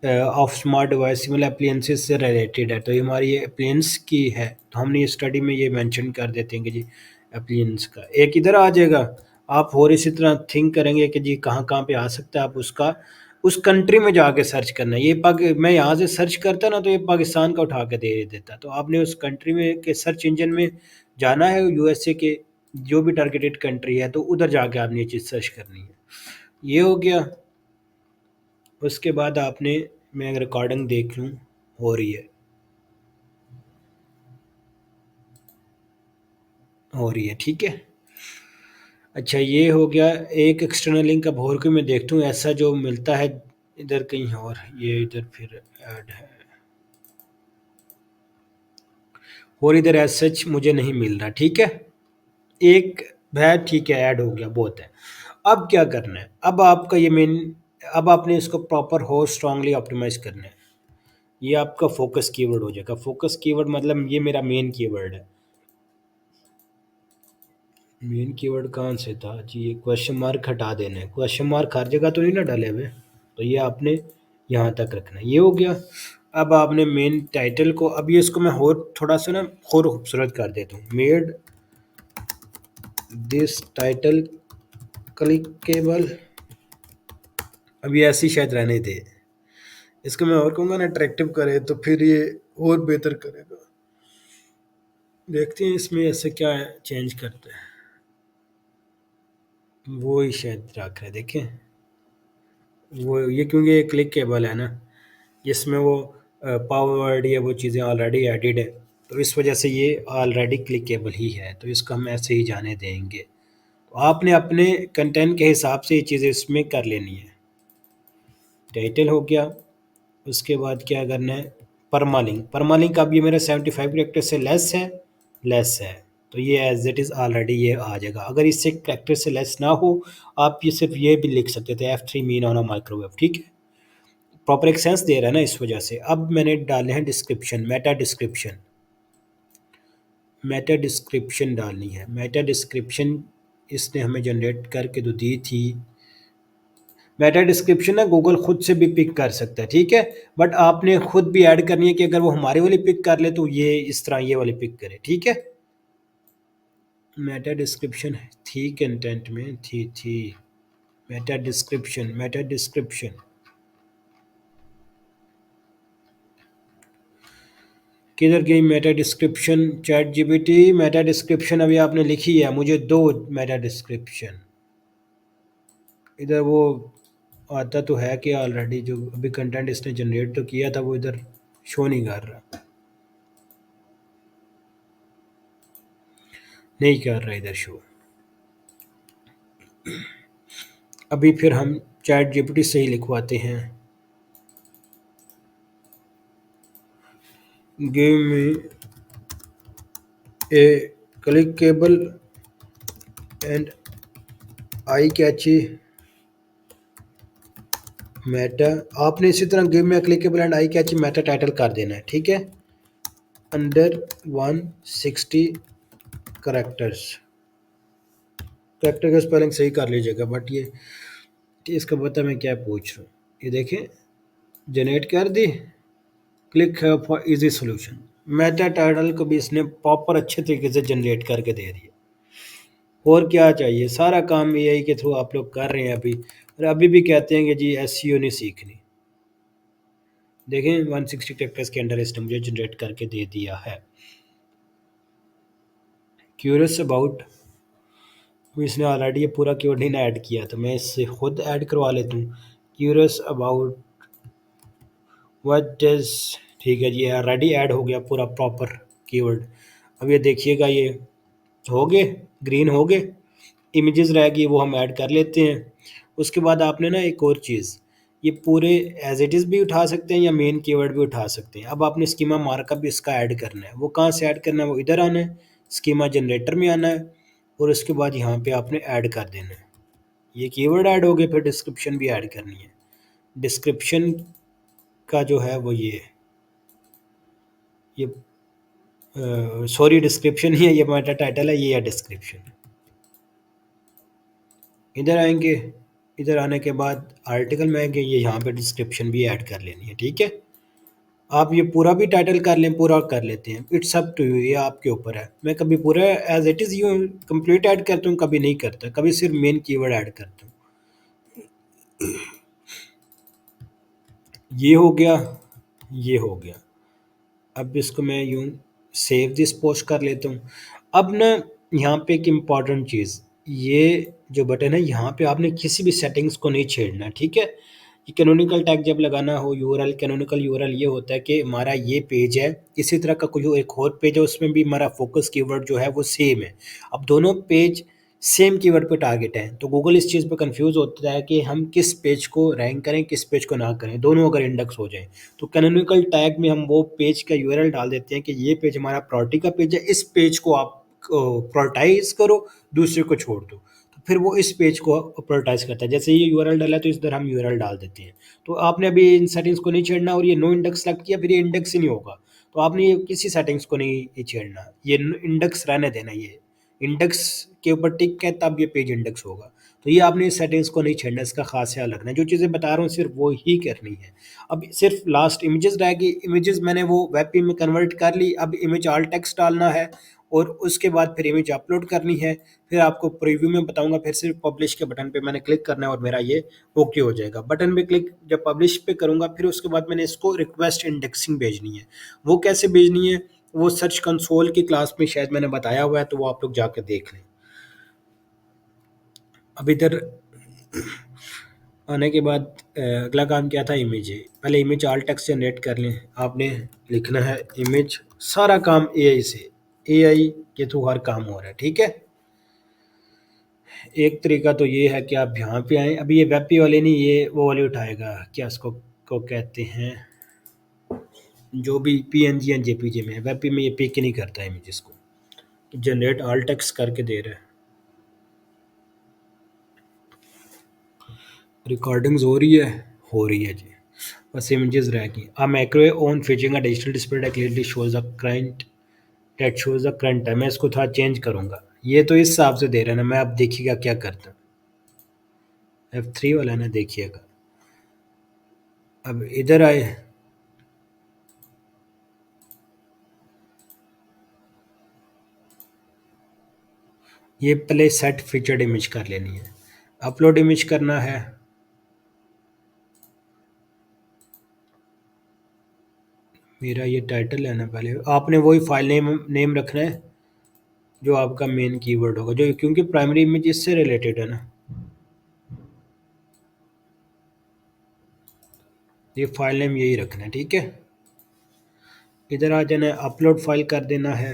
of smart device मतलब अप्लियंसेस से रिलेटेड है, तो ये हमारी ये अप्लियंस की है। तो हमने ये स्टडी में ये मेंशन कर देते हैं कि जी अप्लियंस का एक इधर आ जाएगा। आप और इसी तरह थिंक करेंगे कि जी कहाँ कहाँ पे आ सकता है, आप उसका उस कंट्री में जाके सर्च करना है। ये मैं यहाँ से सर्च करता ना तो ये पाकिस्तान का उठा के दे देता, तो आपने उस कंट्री में के सर्च इंजन में जाना है, यूएसए के जो भी टारगेटेड कंट्री है तो उधर जाके आपने ये चीज़ सर्च करनी है। ये हो गया। उसके बाद आपने, मैं अगर रिकॉर्डिंग देख लूँ, हो रही है, हो रही है, ठीक है। अच्छा, ये हो गया एक एक्सटर्नल लिंक। अब और कोई मैं देखता हूँ ऐसा जो मिलता है इधर कहीं और। ये इधर फिर ऐड है, और इधर एज सच मुझे नहीं मिल रहा। ठीक है, एक है, ठीक है, ऐड हो गया, बहुत है। अब क्या करना है, अब आपका ये मेन, अब आपने इसको प्रॉपर हो स्ट्रांगली ऑप्टिमाइज करना है। ये आपका फोकस कीवर्ड हो जाएगा। फोकस कीवर्ड मतलब ये मेरा मेन कीवर्ड है। मेन कीवर्ड कहाँ से था जी, ये क्वेश्चन मार्क हटा देना है। क्वेश्चन मार्क हर जगह तो नहीं ना डाले हुए, तो ये आपने यहाँ तक रखना है। ये हो गया। अब आपने मेन टाइटल को, अब ये इसको मैं और थोड़ा सा ना और खूबसूरत कर देता हूँ। Made this title clickable. अब ये ऐसी शायद रहने दे, इसको मैं और कहूँगा ना अट्रैक्टिव करे, तो फिर ये और बेहतर करेगा। देखते हैं इसमें ऐसे क्या चेंज करते हैं। वो ही शायद रख रहे, देखें, वो ये क्योंकि ये क्लिकेबल है ना, इसमें वो पावर वर्ड या वो चीज़ें ऑलरेडी एडिड है, तो इस वजह से ये ऑलरेडी क्लिकेबल ही है, तो इसको हम ऐसे ही जाने देंगे। तो आपने अपने कंटेंट के हिसाब से ये चीज़ें इसमें कर लेनी है। टाइटल हो गया, उसके बाद क्या करना है, परमालिंक। परमालिंक अब ये मेरा 75 कैरेक्टर से लेस है, तो ये एज इट इज़ ऑलरेडी ये आ जाएगा। अगर इससे कैरेक्टर से लेस ना हो, आप ये सिर्फ ये भी लिख सकते थे, F3 mean on a microwave. ठीक है, प्रॉपर एक सेंस दे रहा है ना इस वजह से। अब मैंने डाले हैं description, Meta description. Meta description डालनी है। मेटा डिस्क्रिप्शन इसने हमें जनरेट करके तो दी थी। मेटा डिस्क्रिप्शन ना गूगल खुद से भी पिक कर सकता है, ठीक है, बट आपने खुद भी ऐड करनी है कि अगर वो हमारी वाली पिक कर ले तो ये इस तरह ये वाली पिक करे। ठीक है, मेटा डिस्क्रिप्शन थी कंटेंट में, थी मेटा डिस्क्रिप्शन किधर गई Meta description? Chat GPT Meta description अभी आपने लिखी है, मुझे दो मेटा डिस्क्रिप्शन। इधर वो आता तो है कि ऑलरेडी जो अभी कंटेंट इसने जनरेट तो किया था वो इधर शो नहीं कर रहा, नहीं कर रहा इधर शो। अभी फिर हम चैट जीपीटी से ही लिखवाते हैं। Give me a clickable and eye catchy meta. आपने इसी तरह give me a clickable and eye catchy meta title कर देना है। ठीक है, अंडर 160 करेक्टर्स। करेक्टर का स्पेलिंग सही कर लीजिएगा, बट ये इसका पता मैं क्या पूछ रहा हूँ। ये देखें, जनरेट कर दी, click for easy solution. Meta title को भी इसने प्रॉपर अच्छे तरीके से जनरेट करके दे दिया। और क्या चाहिए, सारा काम एआई के थ्रू आप लोग कर रहे हैं अभी, और अभी भी कहते हैं कि जी एसईओ नहीं सीखनी। देखें 160 कैरेक्टर्स के अंडर इसने मुझे जनरेट करके दे दिया है। क्यूरियस अबाउट, इसने ऑलरेडी ये पूरा कीवर्ड नहीं ना ऐड किया, तो मैं इससे खुद ऐड करवा लेता हूँ। क्यूरियस अबाउट व्हाट इज, ठीक है जी, ऑलरेडी ऐड हो गया पूरा प्रॉपर कीवर्ड। अब ये देखिएगा, ये हो गए, ग्रीन हो गए, इमेजेस रह गई, वो हम ऐड कर लेते हैं। उसके बाद आपने ना एक और चीज़, ये पूरे एज इट इज़ भी उठा सकते हैं या मेन कीवर्ड भी उठा सकते हैं। अब आपने स्कीमा मार्कअप भी इसका ऐड करना है। वो कहाँ से ऐड करना है, वो इधर आना है, स्कीमा जनरेटर में आना है, और उसके बाद यहाँ पे आपने ऐड कर देना है। ये कीवर्ड ऐड हो गए, फिर डिस्क्रिप्शन भी ऐड करनी है। डिस्क्रिप्शन का जो है वो ये सॉरी डिस्क्रिप्शन ही है, ये मेटा टाइटल है, ये है डिस्क्रिप्शन। इधर आएंगे, इधर आने के बाद आर्टिकल में आएंगे, ये यहाँ पे डिस्क्रिप्शन भी ऐड कर लेनी है। ठीक है, आप ये पूरा भी टाइटल कर लें, पूरा कर लेते हैं, इट्स अप टू यू, ये आपके ऊपर है। मैं कभी पूरा एज इट इज़ यूँ कंप्लीट ऐड करता हूँ, कभी नहीं करता, कभी सिर्फ मेन कीवर्ड ऐड करता हूँ। ये हो गया, ये हो गया। अब इसको मैं यूँ सेव दिस पोस्ट कर लेता हूँ। अब ना यहाँ पे एक इम्पॉर्टेंट चीज़, ये जो बटन है यहाँ पे आपने किसी भी सेटिंग्स को नहीं छेड़ना। ठीक है, ये कैनोनिकल टैग जब लगाना हो, यूआरएल कैनोनिकल यूआरएल ये होता है कि हमारा ये पेज है, इसी तरह का कोई एक और पेज है, उसमें भी हमारा फोकस कीवर्ड जो है वो सेम है। अब दोनों पेज सेम कीवर्ड पे टारगेट है, तो गूगल इस चीज़ पे कंफ्यूज होता है कि हम किस पेज को रैंक करें, किस पेज को ना करें, दोनों अगर इंडेक्स हो जाए। तो कैनोनिकल टैग में हम वो पेज का यूआरएल डाल देते हैं कि ये पेज हमारा प्रायोरिटी का पेज है, इस पेज को आप प्रायोरिटाइज करो, दूसरे को छोड़ दो। तो फिर वो इस पेज को प्रायोरिटाइज करता है। जैसे ये यूआरएल डाला है तो इस तरह हम यूआरएल डाल देते हैं। तो आपने अभी इन सेटिंग्स को नहीं छेड़ना और ये नो इंडेक्स सेलेक्ट किया, फिर ये इंडेक्स ही नहीं होगा। तो आपने ये किसी सेटिंग्स को नहीं छेड़ना, ये इंडेक्स रहने देना। ये इंडेक्स के ऊपर टिक है तब ये पेज इंडेक्स होगा। तो ये आपने इस सेटिंग्स को नहीं छेड़ना, इसका खास ख्याल रखना है। जो चीज़ें बता रहा हूँ सिर्फ वो ही करनी है। अब सिर्फ लास्ट इमेजेस रह गई। इमेजेस मैंने वो वेब पेज में कन्वर्ट कर ली। अब इमेज आल टेक्स्ट डालना है और उसके बाद फिर इमेज अपलोड करनी है। फिर आपको प्रीव्यू में बताऊंगा। फिर सिर्फ पब्लिश के बटन पे मैंने क्लिक करना है और मेरा ये ओके हो जाएगा। बटन पे क्लिक जब पब्लिश पे करूंगा, फिर उसके बाद मैंने इसको रिक्वेस्ट इंडेक्सिंग भेजनी है। वो कैसे भेजनी है, वो सर्च कंसोल की क्लास में शायद मैंने बताया हुआ है, तो वो आप लोग जाकर देख लें। अब इधर आने के बाद अगला काम क्या था, इमेज है। पहले इमेज आल टेक्स्ट जनरेट कर लें। आपने लिखना है इमेज। सारा काम एआई से, एआई के थ्रू हर काम हो रहा है, ठीक है। एक तरीका तो ये है कि आप यहाँ पे आएँ। अभी ये वेब पे वाले नहीं, ये वो वाले उठाएगा, क्या इसको को कहते हैं, जो भी पीएनजी या जेपीजी में है। वेब पे में ये पिक ही नहीं करता इमेजेस को। जनरेट आल टेक्स्ट करके दे रहा है। रिकॉर्डिंग्स हो रही है जी। बस इमेजेस रह गई। A macro on fetching a digital display that clearly shows the current time। मैं इसको थोड़ा चेंज करूंगा। ये तो इस हिसाब से दे रहा है ना, मैं अब देखिएगा क्या करता हूँ। F3 वाला ना, देखिएगा। अब इधर आए। ये पहले सेट फीचर्ड इमेज कर लेनी है। अपलोड इमेज करना है। मेरा ये टाइटल है ना, पहले आपने वही फाइल नेम रखना है जो आपका मेन कीवर्ड होगा, जो क्योंकि प्राइमरी इमेज इससे रिलेटेड है ना। ये फाइल नेम यही रखना है, ठीक है। इधर आ जाना है, अपलोड फाइल कर देना है।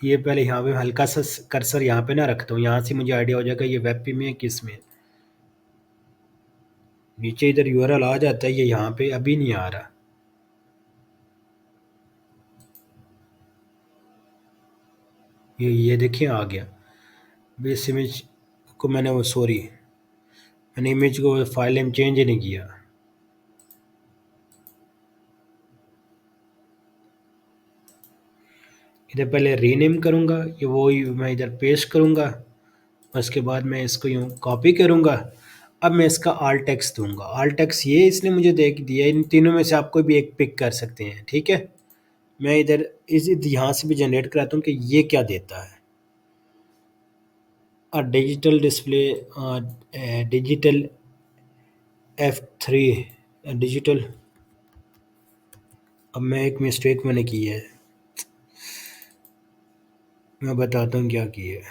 ये पहले यहाँ पे हल्का सा कर्सर यहाँ पे ना रखता हूँ, यहाँ से मुझे आइडिया हो जाएगा ये वेब पे में है किस में। नीचे इधर यूआरएल आ जाता है, ये यहाँ पे अभी नहीं आ रहा। ये देखिए आ गया। अभी इस इमेज को मैंने वो सॉरी मैंने इमेज को फाइल नेम चेंज ही नहीं किया। इधर पहले रीनेम करूँगा, ये वो मैं इधर पेस्ट करूँगा। उसके बाद मैं इसको यूँ कॉपी करूँगा। अब मैं इसका आल टेक्स्ट दूंगा। आल टेक्स्ट ये इसने मुझे देख दिया। इन तीनों में से आप कोई भी एक पिक कर सकते हैं, ठीक है। मैं इधर इस यहाँ से भी जनरेट कराता हूँ कि ये क्या देता है। Digital display, digital F3 digital. अब मैं एक मिस्टेक मैंने की है, मैं बताता हूँ क्या की है।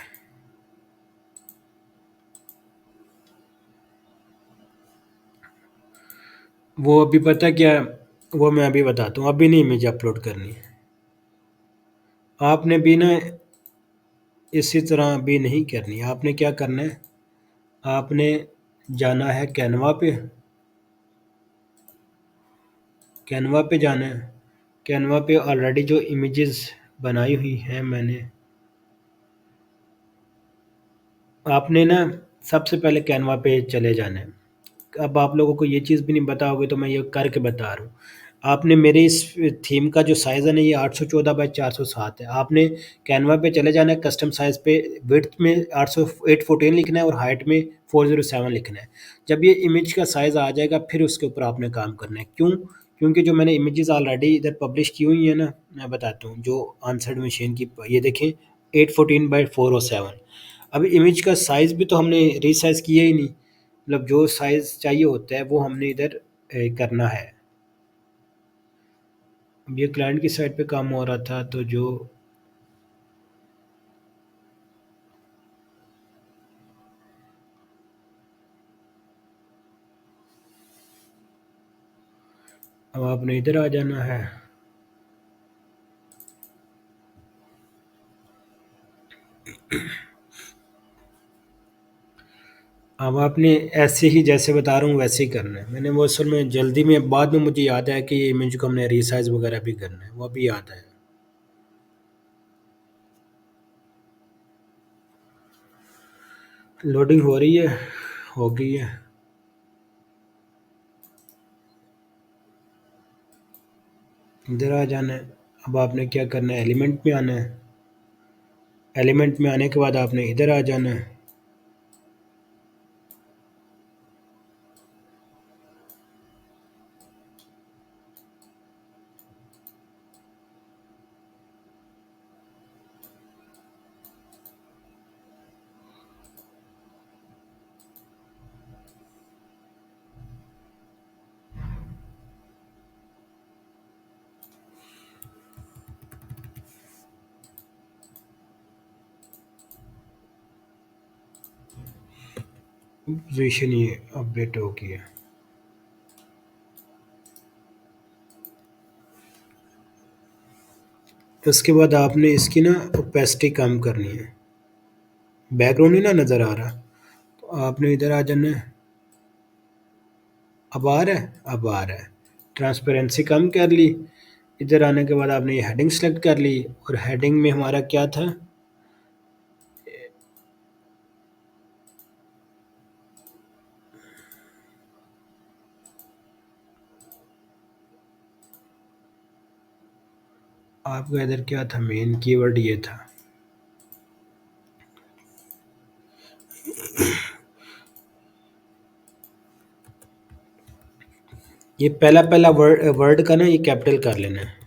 वो अभी पता क्या है, वो मैं अभी बताता हूँ। अभी नहीं इमेज अपलोड करनी है। आपने भी ना इसी तरह भी नहीं करनी। आपने क्या करना है, आपने जाना है कैनवा पे। कैनवा पे जाना है। कैनवा पे ऑलरेडी जो इमेजेस बनाई हुई हैं मैंने, आपने ना सबसे पहले कैनवा पे चले जाना है। अब आप लोगों को ये चीज़ भी नहीं पता होगी तो मैं ये करके बता रहा हूँ। आपने मेरे इस थीम का जो साइज़ है ना, ये 814 बाई 407 है। आपने कैनवा पे चले जाना है, कस्टम साइज़ पे विड्थ में 814 लिखना है और हाइट में 407 लिखना है। जब ये इमेज का साइज़ आ जाएगा फिर उसके ऊपर आपने काम करना है। क्यों? क्योंकि जो मैंने इमेजेस ऑलरेडी इधर पब्लिश की हुई है ना, मैं बताता हूँ। जो आंसर्ड मशीन की, ये देखें 814 बाई 407। अब इमेज का साइज़ भी तो हमने रीसाइज़ किया ही नहीं। मतलब जो साइज़ चाहिए होता है वो हमने इधर करना है। अब ये क्लाइंट की साइड पे काम हो रहा था, तो जो अब आपने इधर आ जाना है। अब आपने ऐसे ही जैसे बता रहा हूँ वैसे ही करना है। मैंने वो असल में जल्दी में बाद में मुझे याद आया कि ये इमेज को हमने रिसाइज वगैरह भी करना है, वो भी याद आया। लोडिंग हो रही है, हो गई है। इधर आ जाना है। अब आपने क्या करना है, एलिमेंट में आना है। एलिमेंट में आने के बाद आपने इधर आ जाना है। पोजीशन ये अपडेट हो गई है। उसके बाद आपने इसकी ना ओपेसिटी कम करनी है। बैकग्राउंड ही ना नज़र आ रहा, तो आपने इधर आ जाना है। अब आ रहा है, अब आ रहा है। ट्रांसपेरेंसी कम कर ली। इधर आने के बाद आपने ये हेडिंग सेलेक्ट कर ली, और हेडिंग में हमारा क्या था, आपका इधर क्या था, मेन कीवर्ड ये था। ये पहला पहला वर्ड वर्ड का ना ये कैपिटल कर लेना है।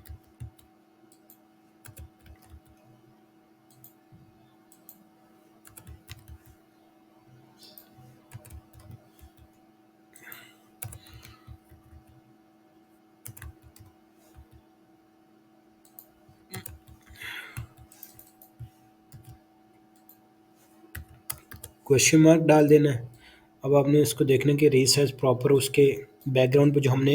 क्वेश्चन मार्क डाल देना है। अब आपने उसको देखना कि रीसाइज प्रॉपर उसके बैकग्राउंड पे जो हमने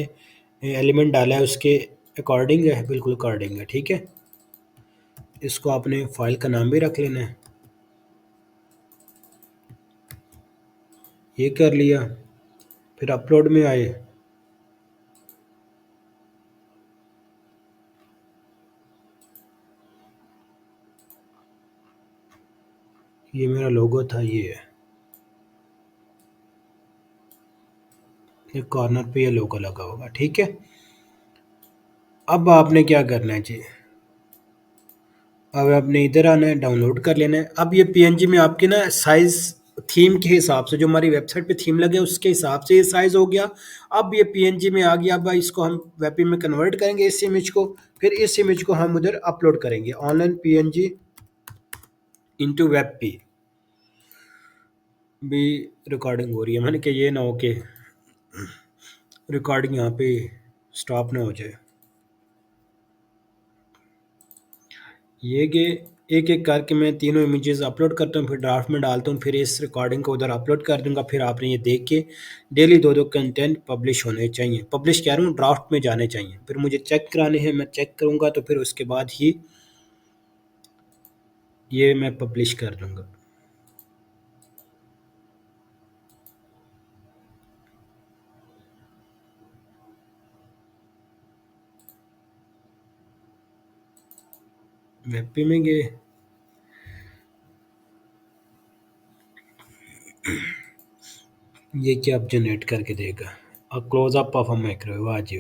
एलिमेंट डाला है उसके अकॉर्डिंग है, बिल्कुल अकॉर्डिंग है, ठीक है। इसको आपने फाइल का नाम भी रख लेना है। ये कर लिया। फिर अपलोड में आए। ये मेरा लोगो था, ये है। ये कॉर्नर पे ये लोगो लगा होगा, ठीक है। अब आपने क्या करना है जी, अब आपने इधर आना है, डाउनलोड कर लेना है। अब ये पीएनजी में आपके ना साइज थीम के हिसाब से, जो हमारी वेबसाइट पे थीम लगे उसके हिसाब से ये साइज हो गया। अब ये पीएनजी में आ गया। अब इसको हम वेबपी में कन्वर्ट करेंगे इस इमेज को। फिर इस इमेज को हम उधर अपलोड करेंगे, ऑनलाइन पीएनजी इनटू वेबपी। भी रिकॉर्डिंग हो रही है, मैंने कि ये ना हो कि रिकॉर्डिंग यहाँ पे स्टॉप ना हो जाए। ये कि एक एक करके मैं तीनों इमेजेस अपलोड करता हूँ, फिर ड्राफ्ट में डालता हूँ, फिर इस रिकॉर्डिंग को उधर अपलोड कर दूंगा। फिर आपने ये देख के डेली दो दो कंटेंट पब्लिश होने चाहिए, पब्लिश कह रहा हूँ, ड्राफ्ट में जाने चाहिए। फिर मुझे चेक कराने हैं, मैं चेक करूँगा, तो फिर उसके बाद ही ये मैं पब्लिश कर दूँगा। वेब पे में गए। ये क्या अब जनरेट करके देगा, और close up of a microwave, आ जी,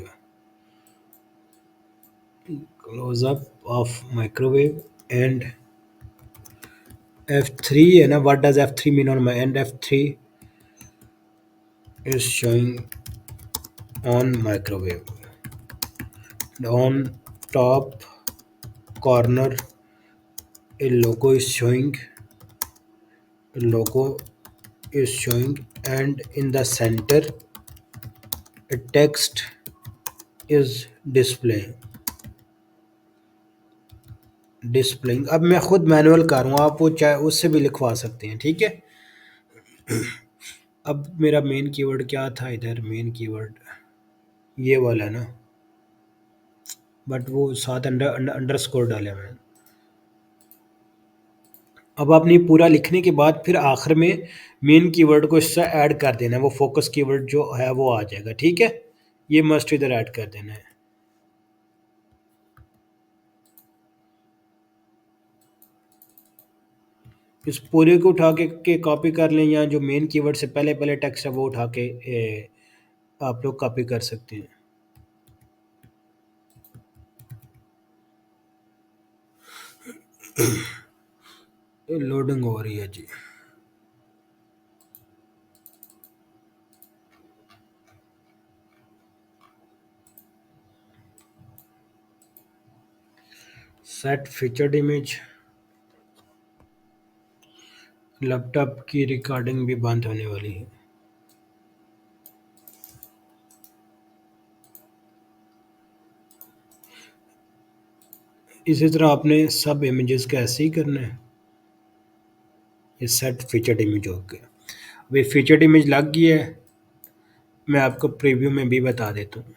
close up of microwave and F3 है ना, what does F3 mean on my end? F3 is showing on microwave. On top corner a logo is showing, logo is showing, and in the center a text is displaying. अब मैं खुद मैनुअल कर रहा हूँ, आप वो चाहे उससे भी लिखवा सकते हैं, ठीक है। अब मेरा मेन कीवर्ड क्या था इधर, मेन कीवर्ड ये वाला ना, बट वो साथ अंडर अंडरस्कोर डाला मैंने। अब आपने पूरा लिखने के बाद फिर आखिर में मेन कीवर्ड को इससे ऐड कर देना है, वो फोकस कीवर्ड जो है वो आ जाएगा, ठीक है। ये मस्ट इधर ऐड कर देना है। इस पूरे को उठा के कॉपी कर लें, या जो मेन कीवर्ड से पहले पहले टेक्स्ट है वो उठा के आप लोग कॉपी कर सकते हैं। लोडिंग हो रही है जी। सेट फीचर्ड इमेज, लैपटॉप की रिकॉर्डिंग भी बंद होने वाली है। इसी तरह आपने सब इमेजेस का ऐसे ही करना है। ये सेट फीचर्ड इमेज हो गया। अब ये फीचर्ड इमेज लग गई है, मैं आपको प्रीव्यू में भी बता देता हूँ।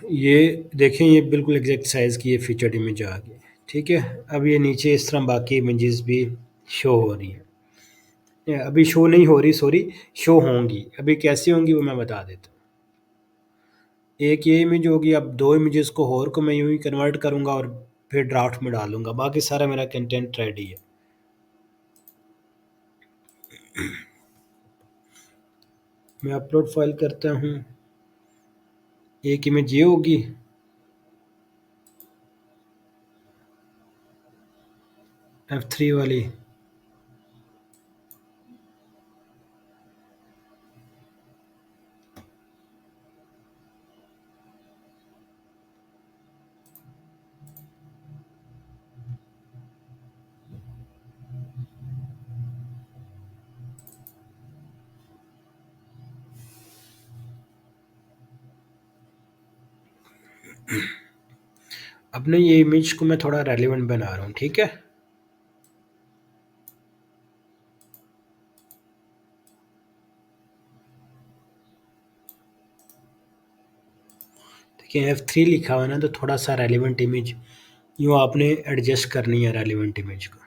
ये देखें, ये बिल्कुल एग्जैक्ट साइज़ की ये फीचर्ड इमेज आ गई, ठीक है। अब ये नीचे इस तरह बाकी इमेजेस भी शो हो रही हैं। अभी शो नहीं हो रही, सॉरी, शो होंगी। अभी कैसी होंगी वो मैं बता देता हूँ। एक ये इमेज होगी, अब दो इमेजेस को और को मैं यूं ही कन्वर्ट करूंगा और फिर ड्राफ्ट में डालूंगा, बाकी सारा मेरा कंटेंट रेडी है। मैं अपलोड फाइल करता हूँ। एक इमेज ये होगी, F3 वाली। अपने ये इमेज को मैं थोड़ा रेलिवेंट बना रहा हूँ, ठीक है। देखिए F3 लिखा हुआ है ना, तो थोड़ा सा रेलिवेंट इमेज यूँ आपने एडजस्ट करनी है रेलिवेंट इमेज को।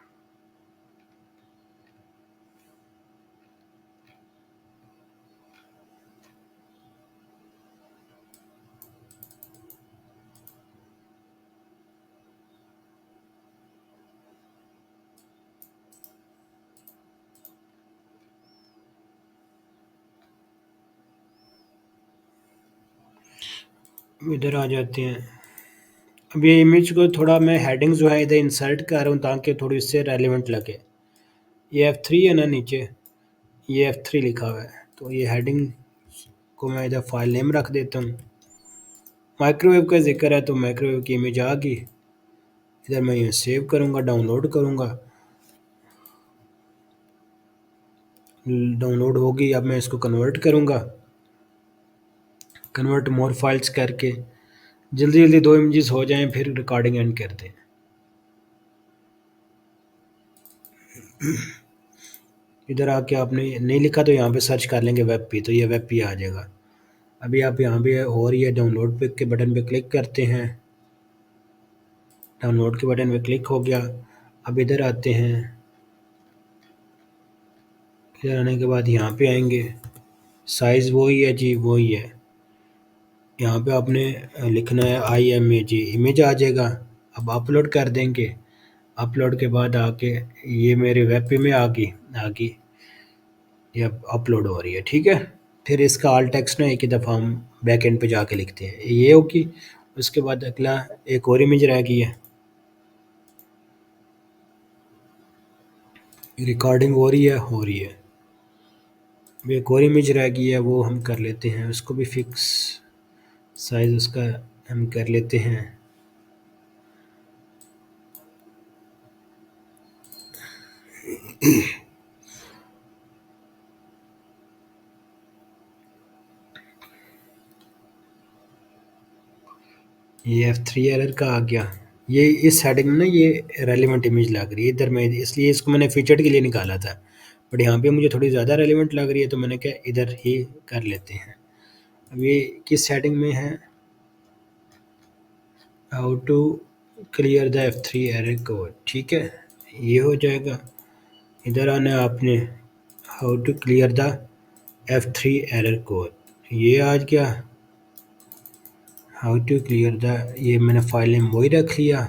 इधर आ जाते हैं। अब ये इमेज को थोड़ा मैं हेडिंग जो है इधर इंसर्ट कर रहा हूँ ताकि थोड़ी इससे रेलिवेंट लगे। ये F3 है ना नीचे, ये F3 लिखा हुआ है, तो ये हेडिंग को मैं इधर फाइल नेम रख देता हूँ। माइक्रोवेव का जिक्र है तो माइक्रोवेव की इमेज आ गई। इधर मैं ये सेव करूँगा, डाउनलोड करूँगा। डाउनलोड होगी, अब मैं इसको कन्वर्ट करूँगा, कन्वर्ट मोर फाइल्स करके जल्दी जल्दी दो इमेजेस हो जाएं, फिर रिकॉर्डिंग एंड कर दें। इधर आके आपने नहीं लिखा तो यहाँ पे सर्च कर लेंगे वेब पे, तो ये वेब पे आ जाएगा। अभी आप यहाँ पे हो रही है डाउनलोड पे के बटन पे क्लिक करते हैं। डाउनलोड के बटन पे क्लिक हो गया। अब इधर आते हैं। इधर आने के बाद यहाँ पे आएंगे, साइज़ वही है जी, वही है। यहाँ पे आपने लिखना है IMAG, इमेज आ जाएगा। अब अपलोड कर देंगे। अपलोड के बाद आके ये मेरे वेब पे में आ गई, ये अब अपलोड हो रही है, ठीक है। फिर इसका ऑल टेक्स्ट ना एक ही दफ़ा हम बैक एंड पे जाके लिखते हैं, ये होगी। उसके बाद अगला एक और इमेज रह गई है, रिकॉर्डिंग हो रही है, हो रही है। अब एक और इमेज रह गई है, वो हम कर लेते हैं, उसको भी फिक्स साइज़ उसका हम कर लेते हैं। ये F3 एरर का आ गया। ये इस हेडिंग में ना ये रेलिवेंट इमेज लग रही है इधर, मैं इसलिए इसको मैंने फीचर्ड के लिए निकाला था, बट यहाँ पे मुझे थोड़ी ज़्यादा रेलिवेंट लग रही है तो मैंने कहा इधर ही कर लेते हैं। अब ये किस हेडिंग में है, how to clear the F3 error code, ठीक है, ये हो जाएगा। इधर आना है आपने, how to clear the F3 error code, ये आज क्या, हाउ टू क्लियर द, ये मैंने फाइल नेम वही रख लिया।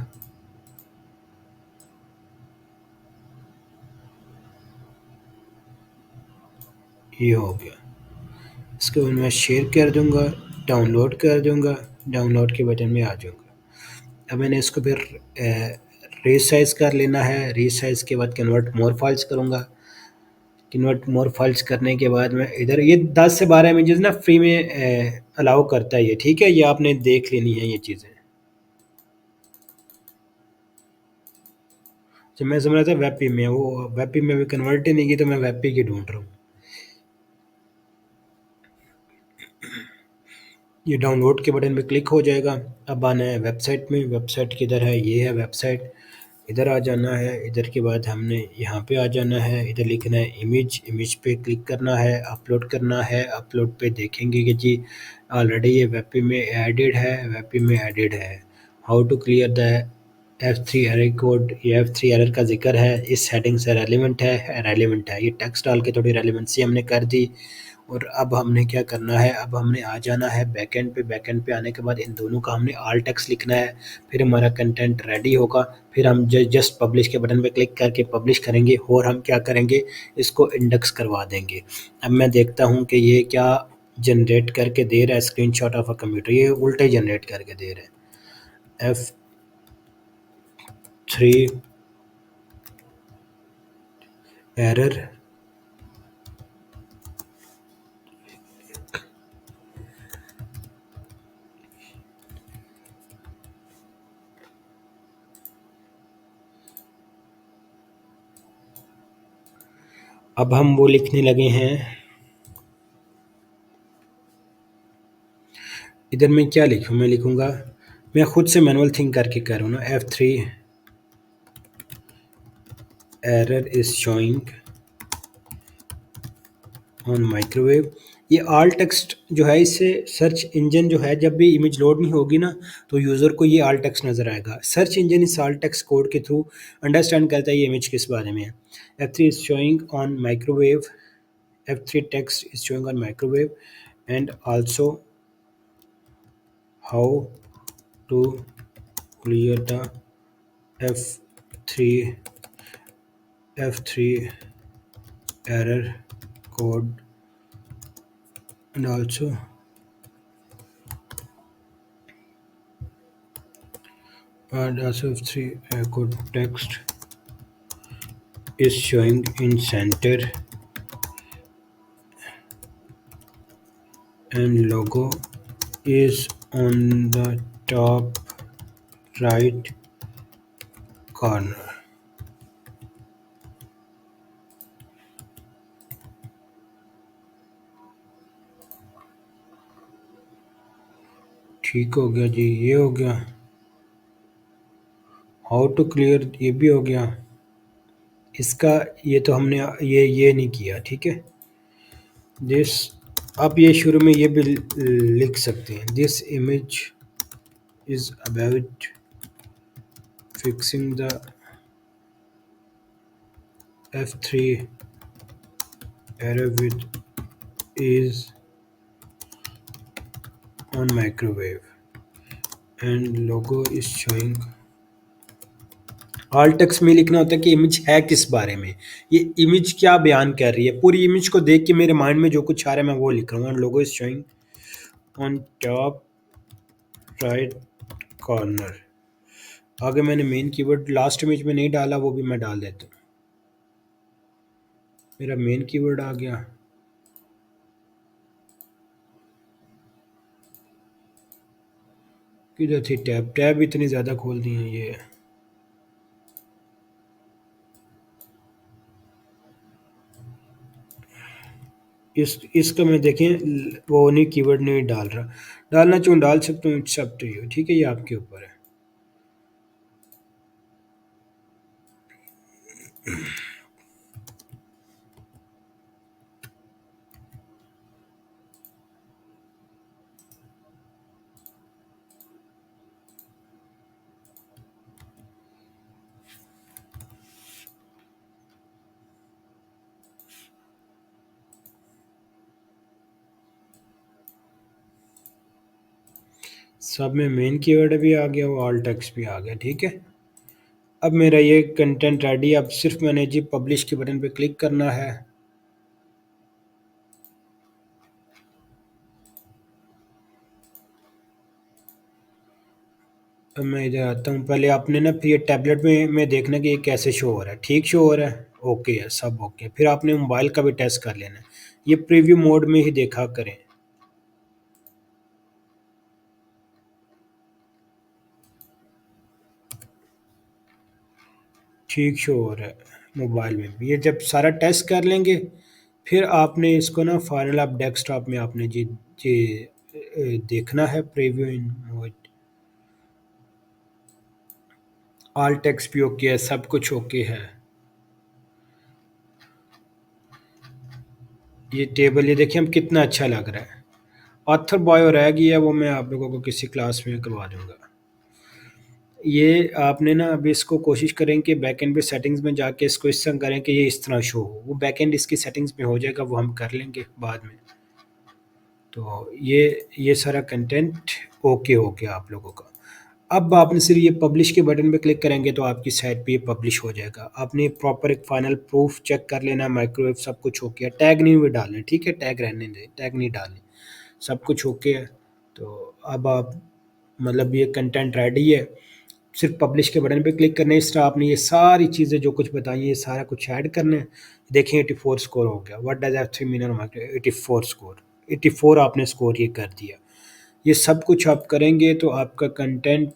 ये हो गया। इसको मैं शेयर कर दूंगा, डाउनलोड कर दूंगा, डाउनलोड के बटन में आ जाऊंगा। अब मैंने इसको फिर रीसाइज कर लेना है, रीसाइज के बाद कन्वर्ट मोर फाइल्स करूंगा। कन्वर्ट मोर फाइल्स करने के बाद मैं इधर ये 10 से 12 इमेजेस ना फ्री में अलाउ करता है ये, ठीक है, ये आपने देख लेनी है ये चीज़ें। जब मैं समझ रहा था वेब पी में, वो वेब पी में भी कन्वर्ट ही नहीं की, तो मैं वेब पी की ढूंढ रहा हूँ। ये डाउनलोड के बटन पे क्लिक हो जाएगा। अब आना है वेबसाइट में, वेबसाइट किधर है, ये है वेबसाइट। इधर आ जाना है, इधर के बाद हमने यहाँ पे आ जाना है, इधर लिखना है इमेज, इमेज पे क्लिक करना है, अपलोड करना है। अपलोड पे देखेंगे कि जी ऑलरेडी ये वेब में एडेड है, वेब में एडेड है। How to clear the F3 error code, ये F3 एरर का जिक्र है, इस हेडिंग से रेलिवेंट है, ये टेक्स्ट डाल के थोड़ी रेलिवेंसी हमने कर दी। और अब हमने क्या करना है, अब हमने आ जाना है बैकएंड पे। बैकएंड पे आने के बाद इन दोनों का हमने ऑल टेक्स्ट लिखना है, फिर हमारा कंटेंट रेडी होगा। फिर हम जस्ट पब्लिश के बटन पे क्लिक करके पब्लिश करेंगे, और हम क्या करेंगे, इसको इंडेक्स करवा देंगे। अब मैं देखता हूँ कि ये क्या जनरेट करके दे रहा है, स्क्रीनशॉट ऑफ अ कंप्यूटर, ये उल्टे जनरेट करके दे रहा है, F3 एरर। अब हम वो लिखने लगे हैं, इधर मैं क्या लिखूँ, मैं लिखूँगा, मैं खुद से मैनुअल थिंक करके कर रहा हूँ ना, F3 error is showing on microwave. ये ऑल टेक्स्ट जो है, इससे सर्च इंजन जो है, जब भी इमेज लोड नहीं होगी ना, तो यूज़र को ये ऑल टेक्स्ट नज़र आएगा। सर्च इंजन इस ऑल टेक्स्ट कोड के थ्रू अंडरस्टैंड करता है ये इमेज किस बारे में है। F3 is showing on microwave, F3 text is showing on microwave, and also how to clear the F3 F3 error code, and also F3 error code text is showing in center, and logo is on the top right corner। ठीक हो गया जी, ये हो गया। हाउ टू क्लियर ये भी हो गया। इसका ये तो हमने ये नहीं किया, ठीक है। दिस, आप ये शुरू में ये भी लिख सकते हैं, this image is about fixing the F3 error with is on microwave, and logo is showing। All text में लिखना होता है कि इमेज है किस बारे में, ये इमेज क्या बयान कर रही है। पूरी इमेज को देख के मेरे माइंड में जो कुछ आ रहा है मैं वो लिख रहा हूँ। And logo is showing on top right corner. आगे मैंने मेन कीवर्ड लास्ट इमेज में नहीं डाला, वो भी मैं डाल देता हूँ। मेरा मेन कीवर्ड आ गया। किधर थी टैब, टैब इतनी ज़्यादा खोल दी हैं ये। इसका मैं देखें, वो नहीं, कीवर्ड नहीं डाल रहा। डालना चाहूँ डाल सकता हूँ, इट्स अप टू यू, ठीक है, ये आपके ऊपर है। सब में मेन कीवर्ड भी आ गया, वो ऑल टेक्स्ट भी आ गया, ठीक है। अब मेरा ये कंटेंट रेडी, अब सिर्फ मैंने जी पब्लिश के बटन पे क्लिक करना है। अब मैं इधर आता हूँ, पहले आपने ना फिर ये टैबलेट में देखना कि ये कैसे शो हो रहा है, ठीक शो हो रहा है, ओके है, सब ओके। फिर आपने मोबाइल का भी टेस्ट कर लेना है, ये प्रीव्यू मोड में ही देखा करें, ठीक शो हो रहा है मोबाइल में भी। ये जब सारा टेस्ट कर लेंगे, फिर आपने इसको ना फाइनल आप डेस्कटॉप में आपने जी देखना है प्रीव्यू इन मोड। ऑल टेक्स्ट भी ओके है, सब कुछ ओके है। ये टेबल ये देखिए हम कितना अच्छा लग रहा है। ऑथर बायो रह गई है, वो मैं आप लोगों को किसी क्लास में करवा दूंगा। ये आपने ना अभी इसको कोशिश करें कि बैकएंड पे सेटिंग्स में जाके इसको इस तरह करें कि ये इस तरह शो हो, वो बैकएंड इसकी सेटिंग्स में हो जाएगा, वो हम कर लेंगे बाद में। तो ये सारा कंटेंट ओके हो गया आप लोगों का। अब आपने सिर्फ ये पब्लिश के बटन पे क्लिक करेंगे तो आपकी साइट पे ये पब्लिश हो जाएगा। आपने प्रॉपर एक फाइनल प्रूफ चेक कर लेना, माइक्रोवेव सब कुछ ओके है, टैग नहीं हुए डालने, ठीक है, टैग रहने दें, टैग नहीं डालने, सब कुछ ओके है। तो अब आप मतलब ये कंटेंट रेडी है, सिर्फ पब्लिश के बटन पे क्लिक करना है। इस तरह आपने ये सारी चीज़ें जो कुछ बताई ये सारा कुछ ऐड करना है। देखें 84 स्कोर हो गया, what does F3 mean on market, 84 score, 84 आपने स्कोर ये कर दिया। ये सब कुछ आप करेंगे तो आपका कंटेंट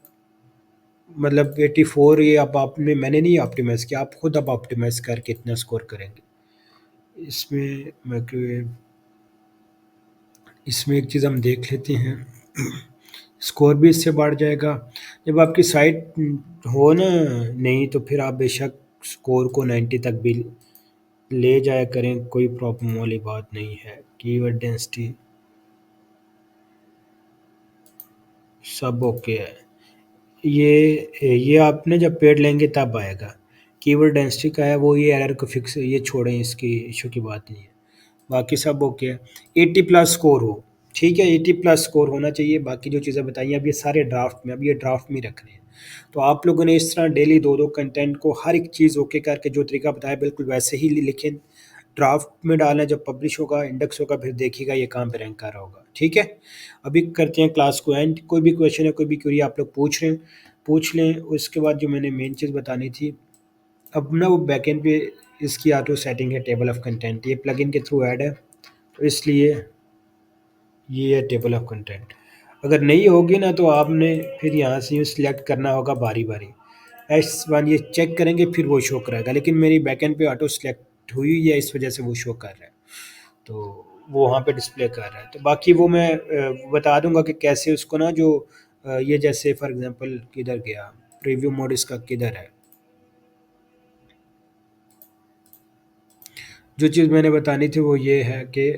मतलब 84, ये अब आपने मैंने नहीं ऑप्टिमाइज़ किया, आप खुद अब ऑप्टिमाइज़ करके इतना स्कोर करेंगे। इसमें माइक्रोवेव, इसमें एक चीज़ हम देख लेते हैं, स्कोर भी इससे बढ़ जाएगा। जब आपकी साइट हो ना नहीं, तो फिर आप बेशक स्कोर को 90 तक भी ले जाया करें, कोई प्रॉब्लम वाली बात नहीं है। कीवर्ड डेंसिटी सब ओके है। ये आपने जब पेड लेंगे तब आएगा। कीवर्ड डेंसिटी का है वो, ये एरर को फिक्स, ये छोड़ें, इसकी इशू की बात नहीं है, बाकी सब ओके है। 80 प्लस स्कोर हो, ठीक है, 80 प्लस स्कोर होना चाहिए। बाकी जो चीज़ें बताई हैं अब ये सारे ड्राफ्ट में, अब ये ड्राफ्ट में रखने हैं। तो आप लोगों ने इस तरह डेली दो दो कंटेंट को हर एक चीज़ ओके करके जो तरीका बताया बिल्कुल वैसे ही लिखें, ड्राफ्ट में डालना, जब पब्लिश होगा इंडेक्स होगा फिर देखिएगा ये कहाँ पे रैंक कर रहा होगा, ठीक है। अभी करते हैं क्लास को एंड। कोई भी क्वेश्चन है, कोई भी क्वेरी आप लोग पूछ रहे हैं पूछ लें। उसके बाद जो मैंने मेन चीज़ बतानी थी, अब ना वो बैकएंड पे इसकी ऑटो सेटिंग है टेबल ऑफ कंटेंट, ये प्लगइन के थ्रू ऐड है, तो इसलिए ये है टेबल ऑफ कंटेंट। अगर नहीं होगी ना तो आपने फिर यहाँ से यूँ सिलेक्ट करना होगा बारी बारी, S1 ये चेक करेंगे फिर वो शो कराएगा, लेकिन मेरी बैकएंड पे ऑटो सिलेक्ट हुई हुई है, इस वजह से वो शो कर रहा है, तो वो वहाँ पे डिस्प्ले कर रहा है। तो बाकी वो मैं बता दूंगा कि कैसे उसको ना जो ये जैसे फॉर एग्जांपल किधर गया प्रीव्यू मोड, इसका किधर है, जो चीज़ मैंने बतानी थी वो ये है कि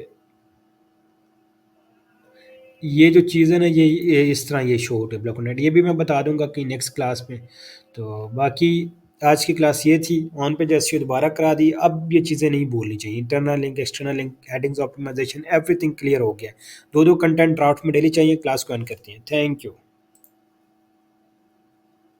ये जो चीज़ है ना ये इस तरह ये शो डेवलपमेंट, ये भी मैं बता दूंगा कि नेक्स्ट क्लास में। तो बाकी आज की क्लास ये थी, ऑन पेज एसईओ दोबारा करा दी। अब ये चीज़ें नहीं भूलनी चाहिए, internal link, external link, headings optimization, everything clear हो गया। दो दो कंटेंट ड्राफ्ट में डेली चाहिए। क्लास को एंड करती हैं, थैंक यू।